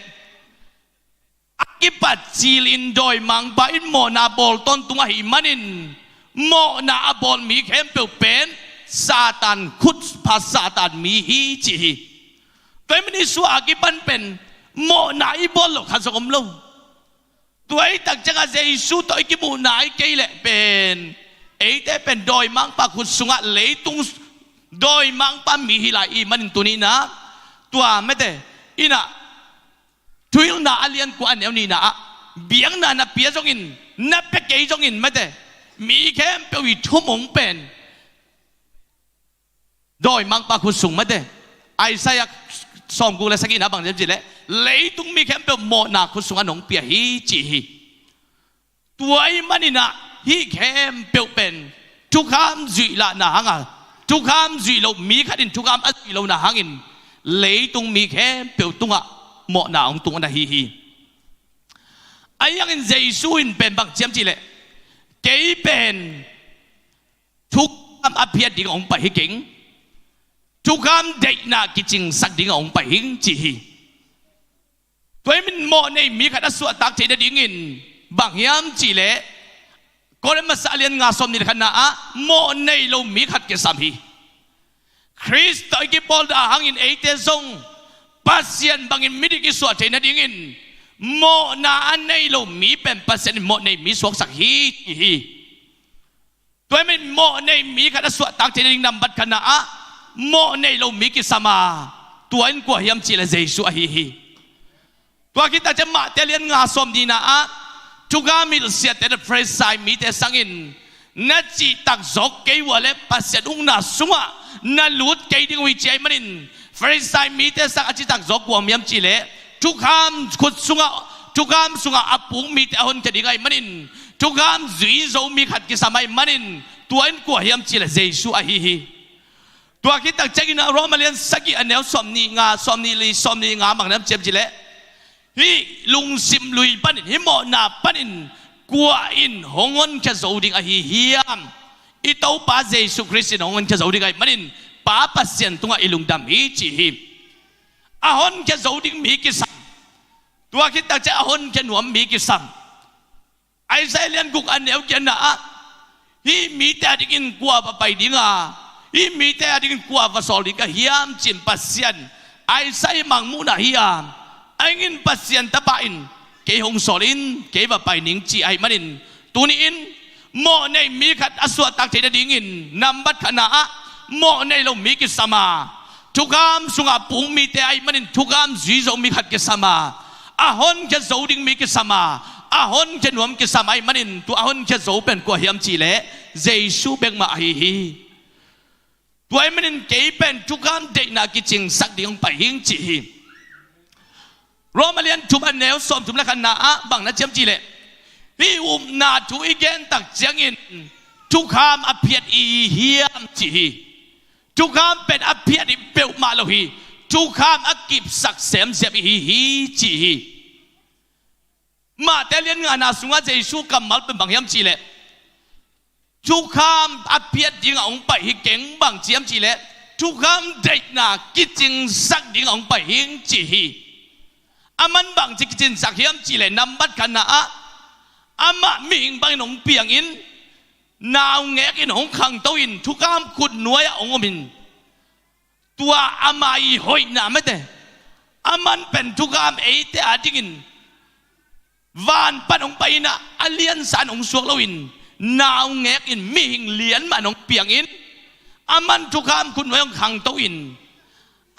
akipat cilin doi mang ba in mo na bol ton tunga hi manin mo na abol mi kempel pen Satan khut pa Satan mi hi chi hi toy mani su akipan pen mo na i bol lo khasom lo toy tak jaga Jesu toy ki mu nai ke le pen te pen doi mang pa khut sunga le tung doi mang pa mi hi la i manin tunina tua mete ina tuil na alian ku an ni na biang na pia jongin na pe ke jongin mate mi kem pe wi thumong pen doi mang pa khu sung mate Isaiah som gu la sagi na bang je le leitung mi kem pe mo na khu sung anong pia hi chi hi tuai manina hi kem pe pen tukam zui la na hanga tukam zui lo mi khatin tukam a zui lo na hangin leitung mi kem pe tunga mo na ong tung na hi hi ayang in Jesu in pen bang chiam chi le kei pen thuk am aphiat ding ong pa hi king thuk am dei na kiching sak ding ong pa hing chi hi toy min mo nei mi khat asu tak che da ding in bang yam chi le ko le masalian nga som ni khana a mo nei lo mi khat ke sam hi Christ ki pol da hang in ate zong pasian bangin midik iswa te na dingin mo na anay lo mi pen pasian mo nay mi swak sak hi hi toy men mo nay mi kada swa tak te ding nambat kana a mo nay lo mi ki sama tuan ko hiam chi la Jesu hi hi to kita jama te lian nga som dina a tuga mil sia te fresh sai mi te sangin na chi tak zok ke wale pasian ung na sunga na lut ke ding wi chai manin Farisai mi te sak achi tak zok wam yam chile tukam khut sunga apung mi te hon ke dingai manin tukam zui zo mi khat ki samai manin tuan ko hiam chile Jesu a hi hi tua ki tak chagina Romalian sagi anel somni nga mang nam chem chile hi lung sim lui panin hi mo na panin kwa in hongon ke zo ding a hi hiam itau pa Jesu Christ hongon ke zo ding ai manin pa pasien tunga ilung dam hi chi hi ahon ke zoding mi ki sam tua kita cha ahon ke nuam mi ki sam ai sai lian guk an neu ke na hi mi ta dingin kwa pa pai dinga hi mi ta dingin kwa va sol ding ka hiam chin pasien ai sai mang mu na hiam angin pasien ta pain ke hong solin ke va pai ning chi ai manin tuni in mo nei mi khat aswa tak the dingin nambat khana mo nei lo mi ki sama tukam sunga pung mi te ai manin tukam zui zo mi khat ke sama ahon ke zoding mi ki sama ahon ke nuam ki sama ai manin tu ahon ke zo pen ko hiam chi le Jesu bek ma hi hi tu ai manin ke pen tukam de na ki ching sak ding pa hing chi hi Romalian tum an neu som tum la kan na bang na chem chi le hi na tu igen tak changin tukam aphiat i hiam chi hi tukam pen aphiat i peu ma lo hi tukam akip sak sem sep hi chi hi มาแต่เลี้ยงงานนาสุงอาเจสูกำมัลเป็นบางยามจีเล่ทุกคำอภิษดิ่งองไปหิเก่งบางเจียมจีเล่ทุกคำเด็กนากิจิงสักดิ่งองไปหิงจีฮีอามันบางจิกิจินสักเฮียมจีเล่นำบัดกันนะอามามีหิงบางหนองเปียงอินนาวแงกินหงขังโตอินทุกคำขุดหน่วยองมินตัวอามาอีหอยนาไม่แต่อามันเป็นทุกคำเอเตอดิ่งวานปันองไปนะอเลียนสานองสวกลวินนาวแงกอินมีหิงเลียนมาน้องเปียงอินอามันทุกคำคุณไว้องขังโตอิน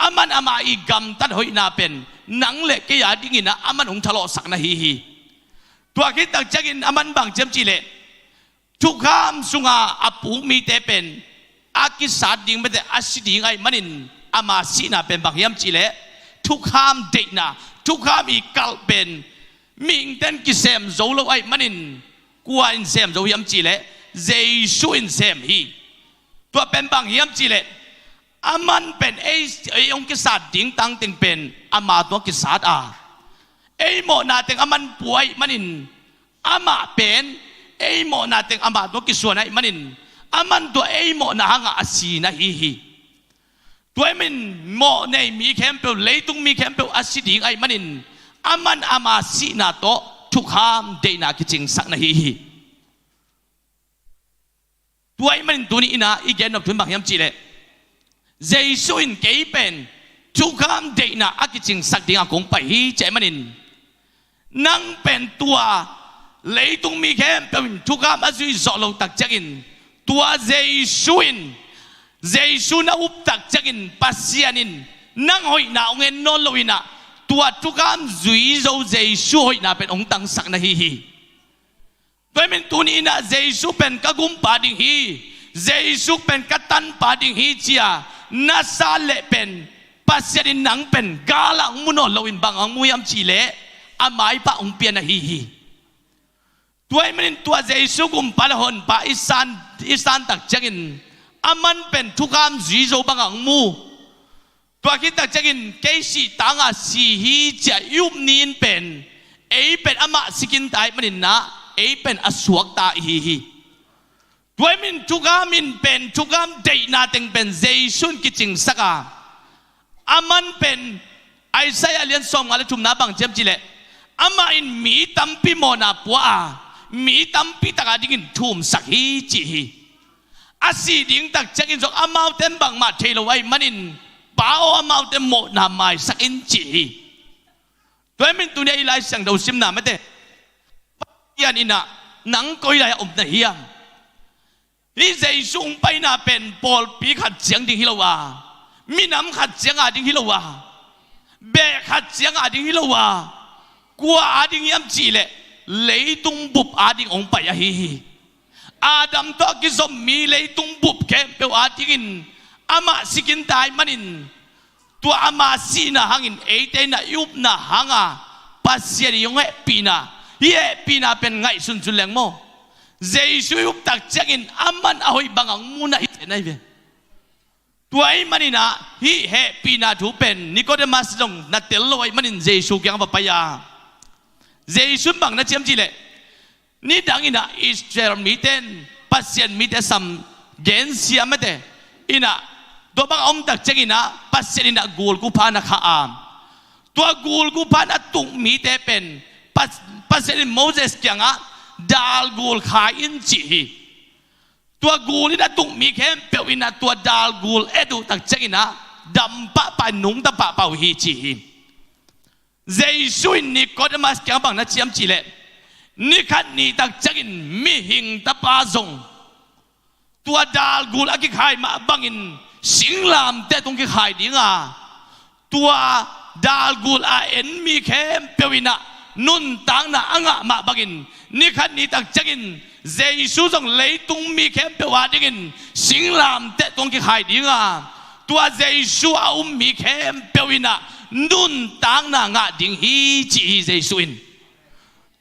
อามันอามาอีกำตัดหอยนาเป็นหนังเล็กกี่ยาดิ่งอินนะอามันองทะเลาะสักนาฮีตัวคิดตักจักอินอามันบางเจมจีเล่ทุกคำสุงาอาปูมีเตเป็นอากิสาดิ่งไม่แต่อาศิดิ่งไอมันินอามาสีนาเป็นบางยามจีเล่ทุกคำเด็กนะทุกคำอีกกัลเป็นมิงเต้นกิเซมโจโลไอมันินกัวอินเซมโจยามจีเล่เจสูอินเซมฮีตัวเป็นบางยามจีเล่อามันเป็นไอองกิสาดิ่งตั้งติงเป็นอามาตัวกิสาไอโมนาติงอามันป่วยมันินอามาเป็นไอโมนาติงอามาตัวกิส่วนไอมันินอามันตัวไอโมนาหางอาศีนะฮีตัวมันโมในมีแคมเปลเลยตุงมีแคมเปลอาศีดิ่งไอมันินอามันอามาสีนาโตทุกคำเดนาคิจิงสักนาฮีตัวไอ้มันตัวนี้นะอีกอย่างนึงถึงบางยามจีเล่เจสุอินเกย์เป็นทุกคำเดนาอาคิจิงสักดิ่งอากงไปฮีเจมันินนั่งเป็นตัวเลยตุงมีแค่เป็นทุกคำอาศัยสโลตักจักินตัวเจสุนาอุปตักจักินปัสยานินนั่งหอยนาองเงินนอนลอยนาตัวทุกคำจุยโจเจสุหอยนาเป็นองตังสักนาฮีตัวมันตัวนี้นะเจสุเป็นกะกุมปาดิงฮีเจสุเป็นกะตันปาดิงฮีเจียนาซาเลเป็นปัสยานินนังเป็นกาลังมุนอลวินบางอังมุยามจีเล่อาไม้ปะองเปียนาฮีตัวมันตัวเจสุกุมปาลหนปะอิสานตักจักินอามันเป็นทุกคำจุยโจบางอังมูตัวคิดตักจักินเกสิตังอาสีฮีจะยุบนีนเป็นเป็นอามาสิกินตายมันนะเป็นอสวกตาฮีตัวมันทุกคำมันเป็นทุกคำเดนาเต็งเป็นเจสุนกิจิงสักอามันเป็นไอไซอาเลียนซองอะไรทุมนาบังเจมจิเล่อามาอินมีตัมปีโมนาปัวมีตัมปีตักดิ่งทุมสักฮีจีฮีอาสีดิ่งตักจักินซอกอามาเต็มบังมาเทโลไว้มันอินป้าอามาเต็มโมนาไม่สักอินจีฮีตัวมันตัวนี้ไล่สังดาวซิมนาไม่ได้ยันอินะนังก็ไล่อมนาเฮียนี่ใจสูงไปน่าเป็นปอลปีขัดเสียงดิ่งฮิโลวามีน้ำขัดเสียงดิ่งฮิโลวาเบะขัดเสียงดิ่งฮิโลวากลัวดิ่งยามจีเล่เลยตุงบุบดิ่งองไปอะฮีอาดัมตัวกิสมมีเลยตุงบุบแค่เปล่าดิ่งอามาสิกินตายมันอินตัวอามาสีน่ะหังอินเตน่ะยุบน่ะหังปัสยานิยงปีน่ะปีน่ะเป็นไงสุนทรแรงโมเจสุยุบตักจักินอามันเอาให้บังอังมูน่ะเห็นไหมเว้ยตัวไอ้มันน่ะปีน่ะถูเป็นนิโคเดมัสจงนัดเตลโลไอ้มันเจสุยังปะปายาเจสุบังนัดเจียมจีเล่นี่ดังอินะอิสราเอลมีเต้นปัสยานมีเตซัมเกนเซียมเตอินะตัวบางองตักจักินะปัสยานินะกูลกูพานะข้ามตัวกูลกูพานะตุงมีเตเป็นปัสยานิโมเสสยังดาลกูลขาอินจีตัวกูนี่นะตุงมีแค่เปวินะตัวดาลกูลดูตักจักินะดัมปะปะนุงตะปะปะวิจีเจสุอินนิโคเดมัสยังบังนัดเจียมจีเล่นี่ขันนี่ตักจักินมีหิงตะปาซงตัวดาลกูลอากิขายมาบังอินสิงลามแต่ตรงกิขายดิ้งตัวดาลกูลมีแค่เปวินะนุนตังนะอ่างมาบังอินนี่ขันนี่ตักจักินเจสุจงเลยตุงมีแค่เปวาดิ้งสิงลามแต่ตรงกิขายดิ้งตัวเจสุมีแค่เปวินะนุนตังนะงะดิ้งฮีจีเจสุอิน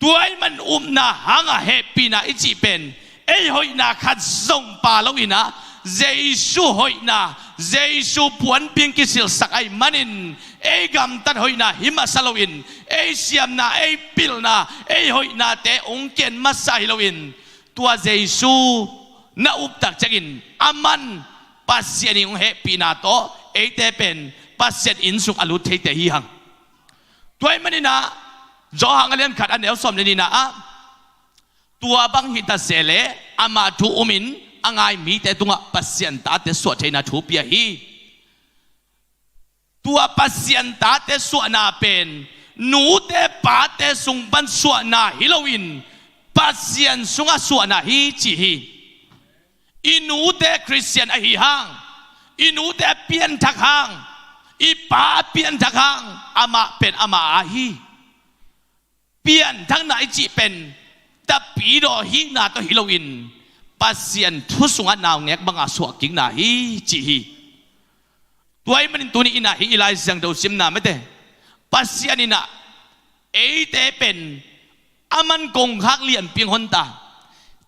ตัวไอ้มันนะหางเฮปีนะอิจิเป็นหอยนะขัดส่งปาลวินะเจสุหอยนะเจสุปวนเพียงกิสิลสักไอ้มันินกำตัดหอยนะหิมะสลวิน siam na pil na hoi na te ong ken masai loin tua Jesu na uptak changin aman pasien ing happy na to te pen pasien insuk alut te hi hang tuai manina jo hang alian khat an el som ni na a tua bang hita sele ama thu umin angai mi te tunga pasien ta te so the na thu pia hi tua pasien ta te so na pen nu te pa te sung ban so na Halloween pasien sunga so na hi chi hi inu te Christian a hi hang inu te pian thak hang i pa pian thak hang ama pen ama a hi pian thang na chi pen ta pi do hi na to Halloween pasien thu sunga naw ngek banga so king na hi chi hi tuai manin tuni ina hi ilai sang do sim na mate pasien ina te pen aman kong khak lian ping hon ta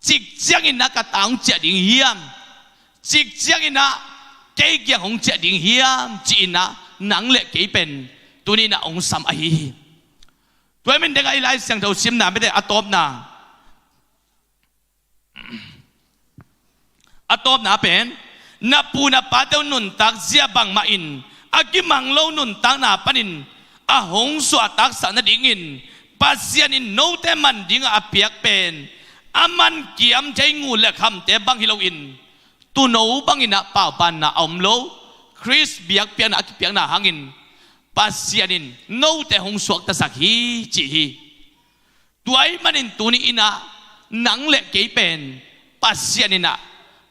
chik chiang ina ka tang che ding hiam chik chiang ina ke gyang hong che ding hiam chi na nang le ke pen tuni na ong sam a hi tuai min deng ilai sang do sim na mate atop na pen na puna pataw nun tak siya bang main agimang lo nun tak na panin ahong so atak sa na dingin pasyanin no te man ding apiak pen aman kiam jay ngule kham te bang Halloween tuno bang ina pao pan na omlo Chris biak piang na akipiang na hangin pasyanin no te hong suak ta sakhi chi hi tuay manin tuni ina nang le kay pen pasyanin na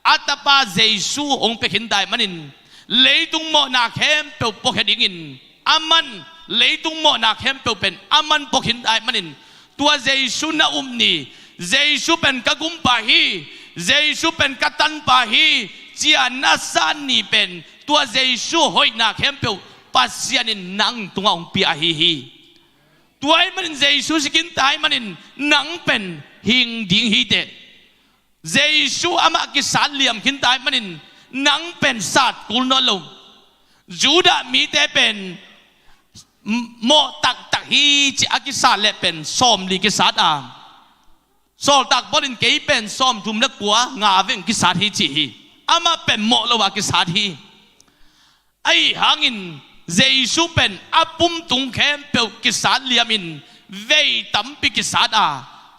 atapa Jesu ong pekinday manin leitung mo na kem pe pokhedingin aman leitung mo na kem pe pen aman pokhinday manin tua Jesu na umni Jesu pen kagumpa-hi Jesu pen katanpa-hi chia nasan ni pen tua Jesu hoy na kem pe pasyanin nang tunga ong piahi tuay manin Jesu sikintay manin nang pen hing ding hite Jesu ama kisat liam kintay manin nang pen sat kulno lo Juda mi te pen mo tak hi chi akisat le pen som li kisat a sol tak borin ke pen som tum le kwa nga veng kisat hi chi hi ama pen mo lo wa kisat hi ai hangin Jesu pen apum tung kem pe kisat liamin vei tampi kisat a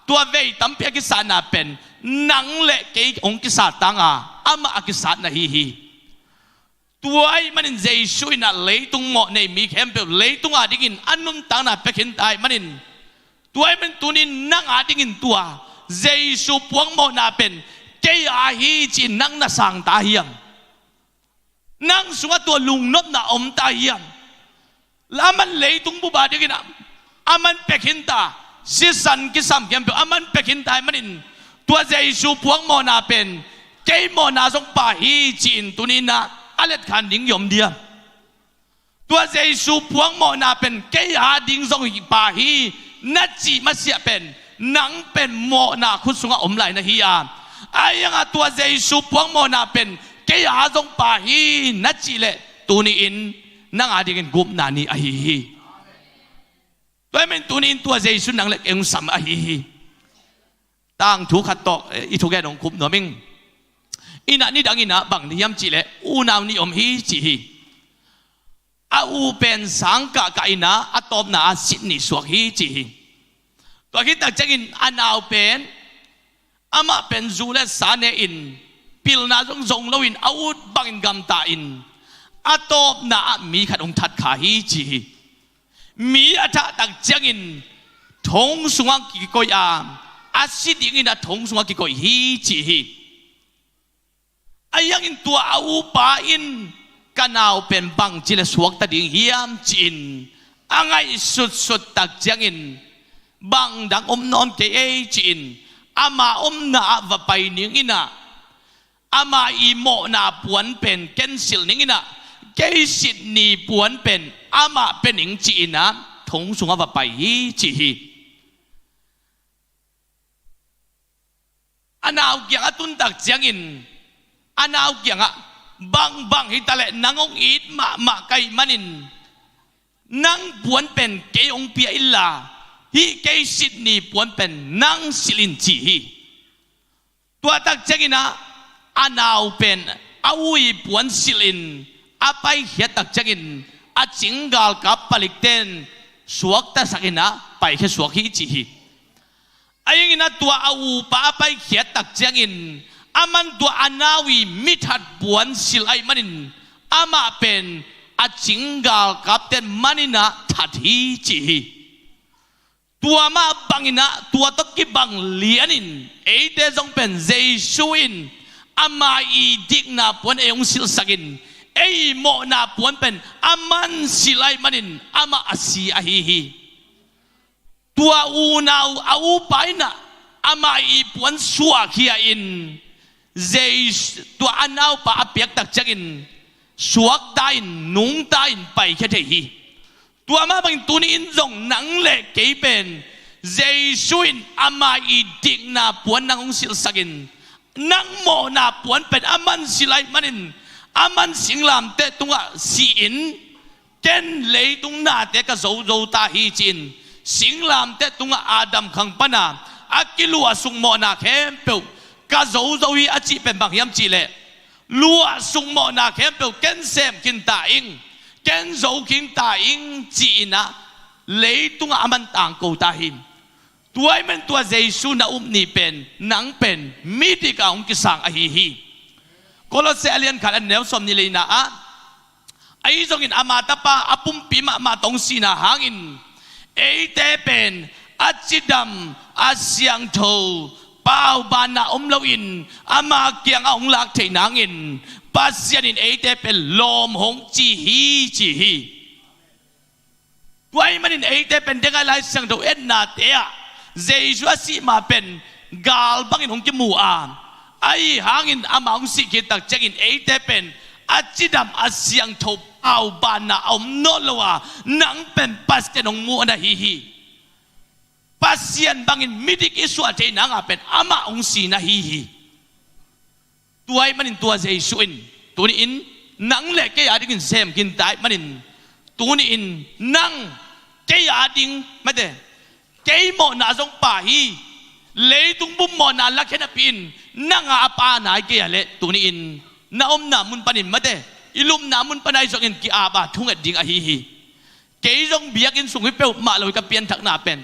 tua vei tampi kisat na pen nang le ke ong kisat tanga ama akisat na hi tuai manin Jesu ina leitung mo nei mi kempe leitung adingin anum tang na pekin tai manin tuai men tunin nang adingin tua Jesu puang mo na pen ke a hi chi nang na sang ta hiam nang sunga tua lung not na om ta hiam laman leitung bu ba dingin aman pekin ta sisan kisam kempe aman pekin tai manin tua Jesu puang mo na pen kay mo na song pa hi chin tunina alet khan ding yom dia tua Jesu puang mo na pen kay ha ding song pa hi na chi masya pen nang pen mo na khusunga omlai na hi a ayanga tua Jesu puang mo na pen kay ha song pa hi na chi le tuniin nang adingin gup na ni a hi tua men tunin tua Jesu nang le eng sam a hi tang thu khat tok i thu ge dong kup no ming ina ni dang ina bang ni yam chi le u naw ni om hi chi hi a u pen sang ka ina atop na sit ni suak hi chi hi to hi tak changin anaw pen ama pen zu le sa ne in pil na jong jong lo in out bang gam ta in atop na mi khat ong that kha hi chi hi mi atha tak changin thong sungang ki ko ya asit ingin thong sunga ki ko hi chi hi ayang in tua au pa in kanau pen bang chile suak ta ding hiam chin angai sut tak jangin bang dang non ke e chin ama na va pai ning ina ama i mo na puan pen cancel ning ina ke sit ni puan pen ama pen ning chi ina thong sunga va pai hi chi hi anaw gyang atun tak jangin anaw gyang bang hitale nangong it ma kai manin นังปวนเป็นเกยองเปียอิลลาฮีเกยสิดนีปวนเป็นนังสิลินจีตัวตักเจกินะอันเอาเป็นอาวีปวนสิลินอาไปเขียตักเจกินอาจิงกาลกับปลิกเตนสวกตะสักินะไปแค่สวกฮีจีไอ้ยังนะตัวอาวูป้าไปเขียตักเจกินอามันตัวอานาวีมิทัดปวนสิไลมันินอามาเป็นอาจิงกาลกับเตนมันินะทัดฮีจีตัวมาบังอินะตัวตะกี้บังเลียนินเอเดจงเป็นเจสุอินอามาอีดิกนาปวนเอองสิลสักินเอโมนาปวนเป็นอามันสิไลมันินอามาอาซีอาฮีตัวอูนาวอาอูไปนะอามาอีปวนสัวขี้อินเจตัวอันนาวปะอาเปียกตักจักินสวกตายนุ่งตายไปแค่เทีตัวมาบังตัวนี้อินจงนังเล็กเก็เป็นเจสุอินอามาอีดิกนาปวนนังองสิลสักินนังโมนาปวนเป็นอามันสิไลมันินอามันสิงลามเตตุงะสีอินเกนเลยตุงนาเตกะโจโจตาฮีจินสิงลามเตตุงะอาดัมขังปนาอากิลัวสุงโมนาเข้มเปียวกะโจโจฮีอาจิเป็นบางยามจีเลลัวสุงโมนาเข้มเปียวเกนเซมกินตาอิงเกนโจกินตาอิงจีนะเลยตุงะอามันต่างกูตาหินตัวไอ้มันตัวเจสุนะนี่เป็นนังเป็นมิติกาองกิสังอหิฮีก็เราเสียเลียนขันเนวสมนิเลยนะไอ้จงอินอามาตาปาอาปุ่มปีมาตรงสีนาหางอินเอเตเป็นอาจิดัมอาเซียงโตป้าวบานาอมลวินอามาเกียงองลักเทนางอินปัสยานินเอเตเป็นลมหงจีฮีตัวไอ้มันอินเอเตเป็นเด็กอะไรเสียงโตเอ็นนาเตียเจชัวสีมาเป็นกาลบังอินหงจมูอามไอ้หางอินอามาองสิกิตักจักอินเอเตเป็นอาจิดามอาเซียงทบเอาบานาอมโนลวานังเป็นปัสเตนงมูอันฮีปัสเซียนบังอินมิดิกอิสวาเทนังอาเป็นอามาองสีนะฮีตัวไอ้มันอินตัวเจสุอินตัวนี้อินนังเล็กแกยาดิกินเซมกินตายมันอินตัวนี้อินนังแกยาดิงไม่ได้แกยโมนาจงป่าฮีเลยตุงบุมโมนาลักเขนปินนังอาปานาเกียเลตัวนี้อินนาอมนามุนปนินมาเดอิลุมนามุนปนายจงอินกีอาบาทุ่งเอ็ดดิงอาฮีเกยจงเบียกินสุงฮิเปลมาลอยกับเปียนทักนาเป็น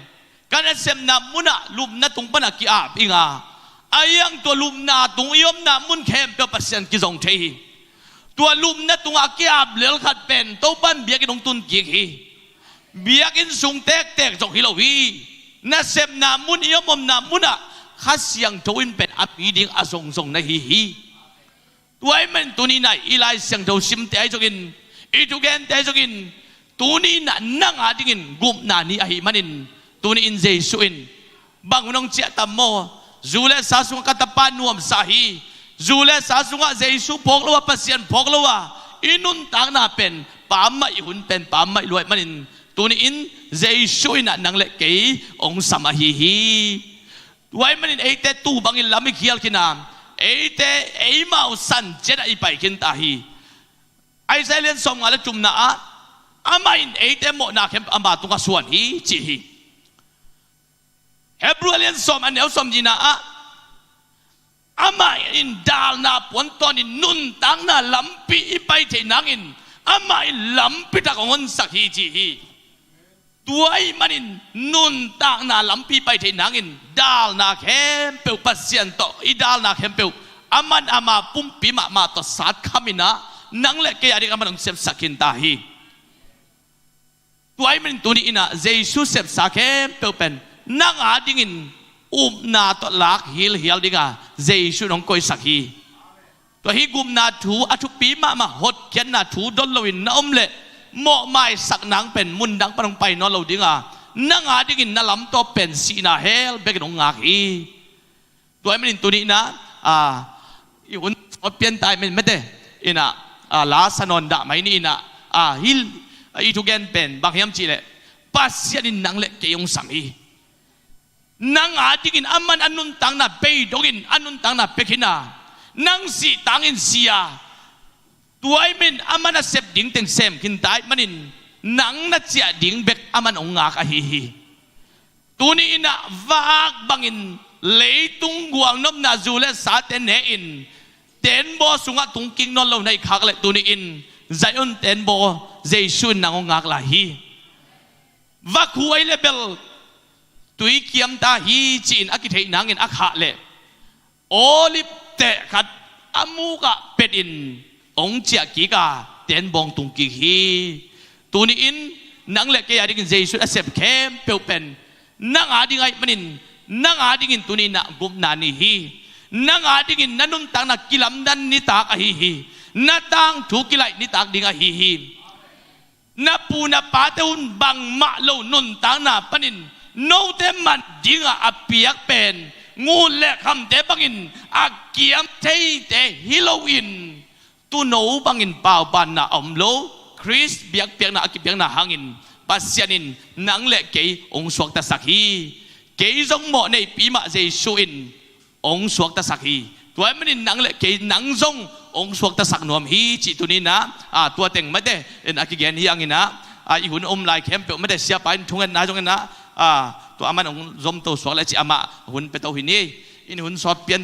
การเซมนามุนะลุมนาตุงปนากีอาบอิงาอายังตัวลุมนาตุงยมนามุนเข้มเปลปัสเซนกิจงเทฮีตัวลุมนาตุงอากีอาบเลี้ยขัดเป็นโตปันเบียกินงตุนกีฮีเบียกินสุงเตกจงฮิโลวีนาเซมนามุนยมนามุนะข้าเสียงโจอินเป็นอภิดิงอาทรงนะฮีตัวไอ้มันตัวนี้นะอีไลเสียงโจซิมเตไอจกินอีทุกแกนเตไอจกินตัวนี้นะนั่งอาดิกินกุมนานี่อาหิมันินตัวนี้อินเจสุอินบางน้องเจ้าตัมโมจูเลสาสุงกัตปานุมสาฮีจูเลสาสุงเจสุพกลัวปัสยันพกลัวอินุนต่างนาเป็นปามไม่หุ่นเป็นปามไม่รวยมันินตัวนี้อินเจสุอินนังเล็กเกยองสมาฮีตัวไอ้มันอินเอเตตูบางอินลามิเขียลกินามเอเตเอมาอุสันเจดไอไปกินตาฮีไอเซเลนสมงาลจุมนาอามาอินเอเตโมนาเข้มอามาตุงส่วนฮีจีฮีเฮบรูเลนสมอันเดียวสมจีนาอามาอินดาลนาปวนตอนินนุนตังนาลัมปีไปเทนังอินอามาอินลัมปีตะกงอนสักฮีจีฮีตัวไอ้มันอินนุนต่างนาลัมปีไปเทนังอินดาลนาเข้มเปลปัสยันโตอีดาลนาเข้มเปลอามันอามาปุ่มปีมาต่อสัตขามินะนังเล็กแกอะไรกันมันต้องเสพสักินตาฮีตัวไอ้มันตัวนี้นะเจสุเสพสักเข้มเปลเป็นนังอาดิงินนาต่อลักฮิลดิงาเจสุน้องคอยสักฮีตัวฮีกุมนาถูอัทุปีมาหดเขียนนาถูดลวินน้อมเละโมไม่สักนังเป็นมุนดังปนงไปนอนเราดิงานังอาดิกินนาลำตัวเป็นสีนาเฮลเบกนงงาฮีตัวไอ้มันตัวนี้นะอีคนเปลี่ยนตายมันไม่ได้อินะลาสนนดะไม่นี่นะฮิลอีทุกแกนเป็นบางยามจีเลปัสยานินนังเล็กเกยงสังฮีนังอาดิกินอามันอันนุนตังนาเปย์ดกินอันนุนตังนาเปกินานังสีตังอินเสียตัวไอ้มันอามันเสพดิ่งเต็งเซมกินตายมันอิน nang na chia ding bek aman ong nga ka hi tuni ina wak bangin leitung guang nom na zule sa ten ne in ten bo sunga tungking non lo nai khak le tuni in zayon ten bo jesun nang ngak la hi vak huai level tui kiam ta hi chin akithei nangin akha le olip te khat amuka pedin ong chia ki ka ten bong tungki hi tuni in nang le ke ading jesun asep kem pe pen nang ading ai manin nang ading in tuni na gup na ni hi nang ading in nanum tang na kilam dan ni ta ka hi na tang thu kilai ni tak ding a hi na puna pateun bang ma lo nun tang na panin no te man dinga apiak pen ngu le kham te bangin akiam te te Halloween tu no bangin pau ban na omlo Chris biak piak na akipiak na hangin pasyanin nang le ke ong suak ta sakhi ke jong mo nei pi ma Jesuin ong suak ta sakhi tuai manin nang le ke nang jong ong suak ta sak nuam hi chi tunina tua teng mate en akigen hi angina ihun lai kem pe mate sia pain thungen na jong na to aman ong zom to suak la chi ama hun pe to hi ni in hun so pian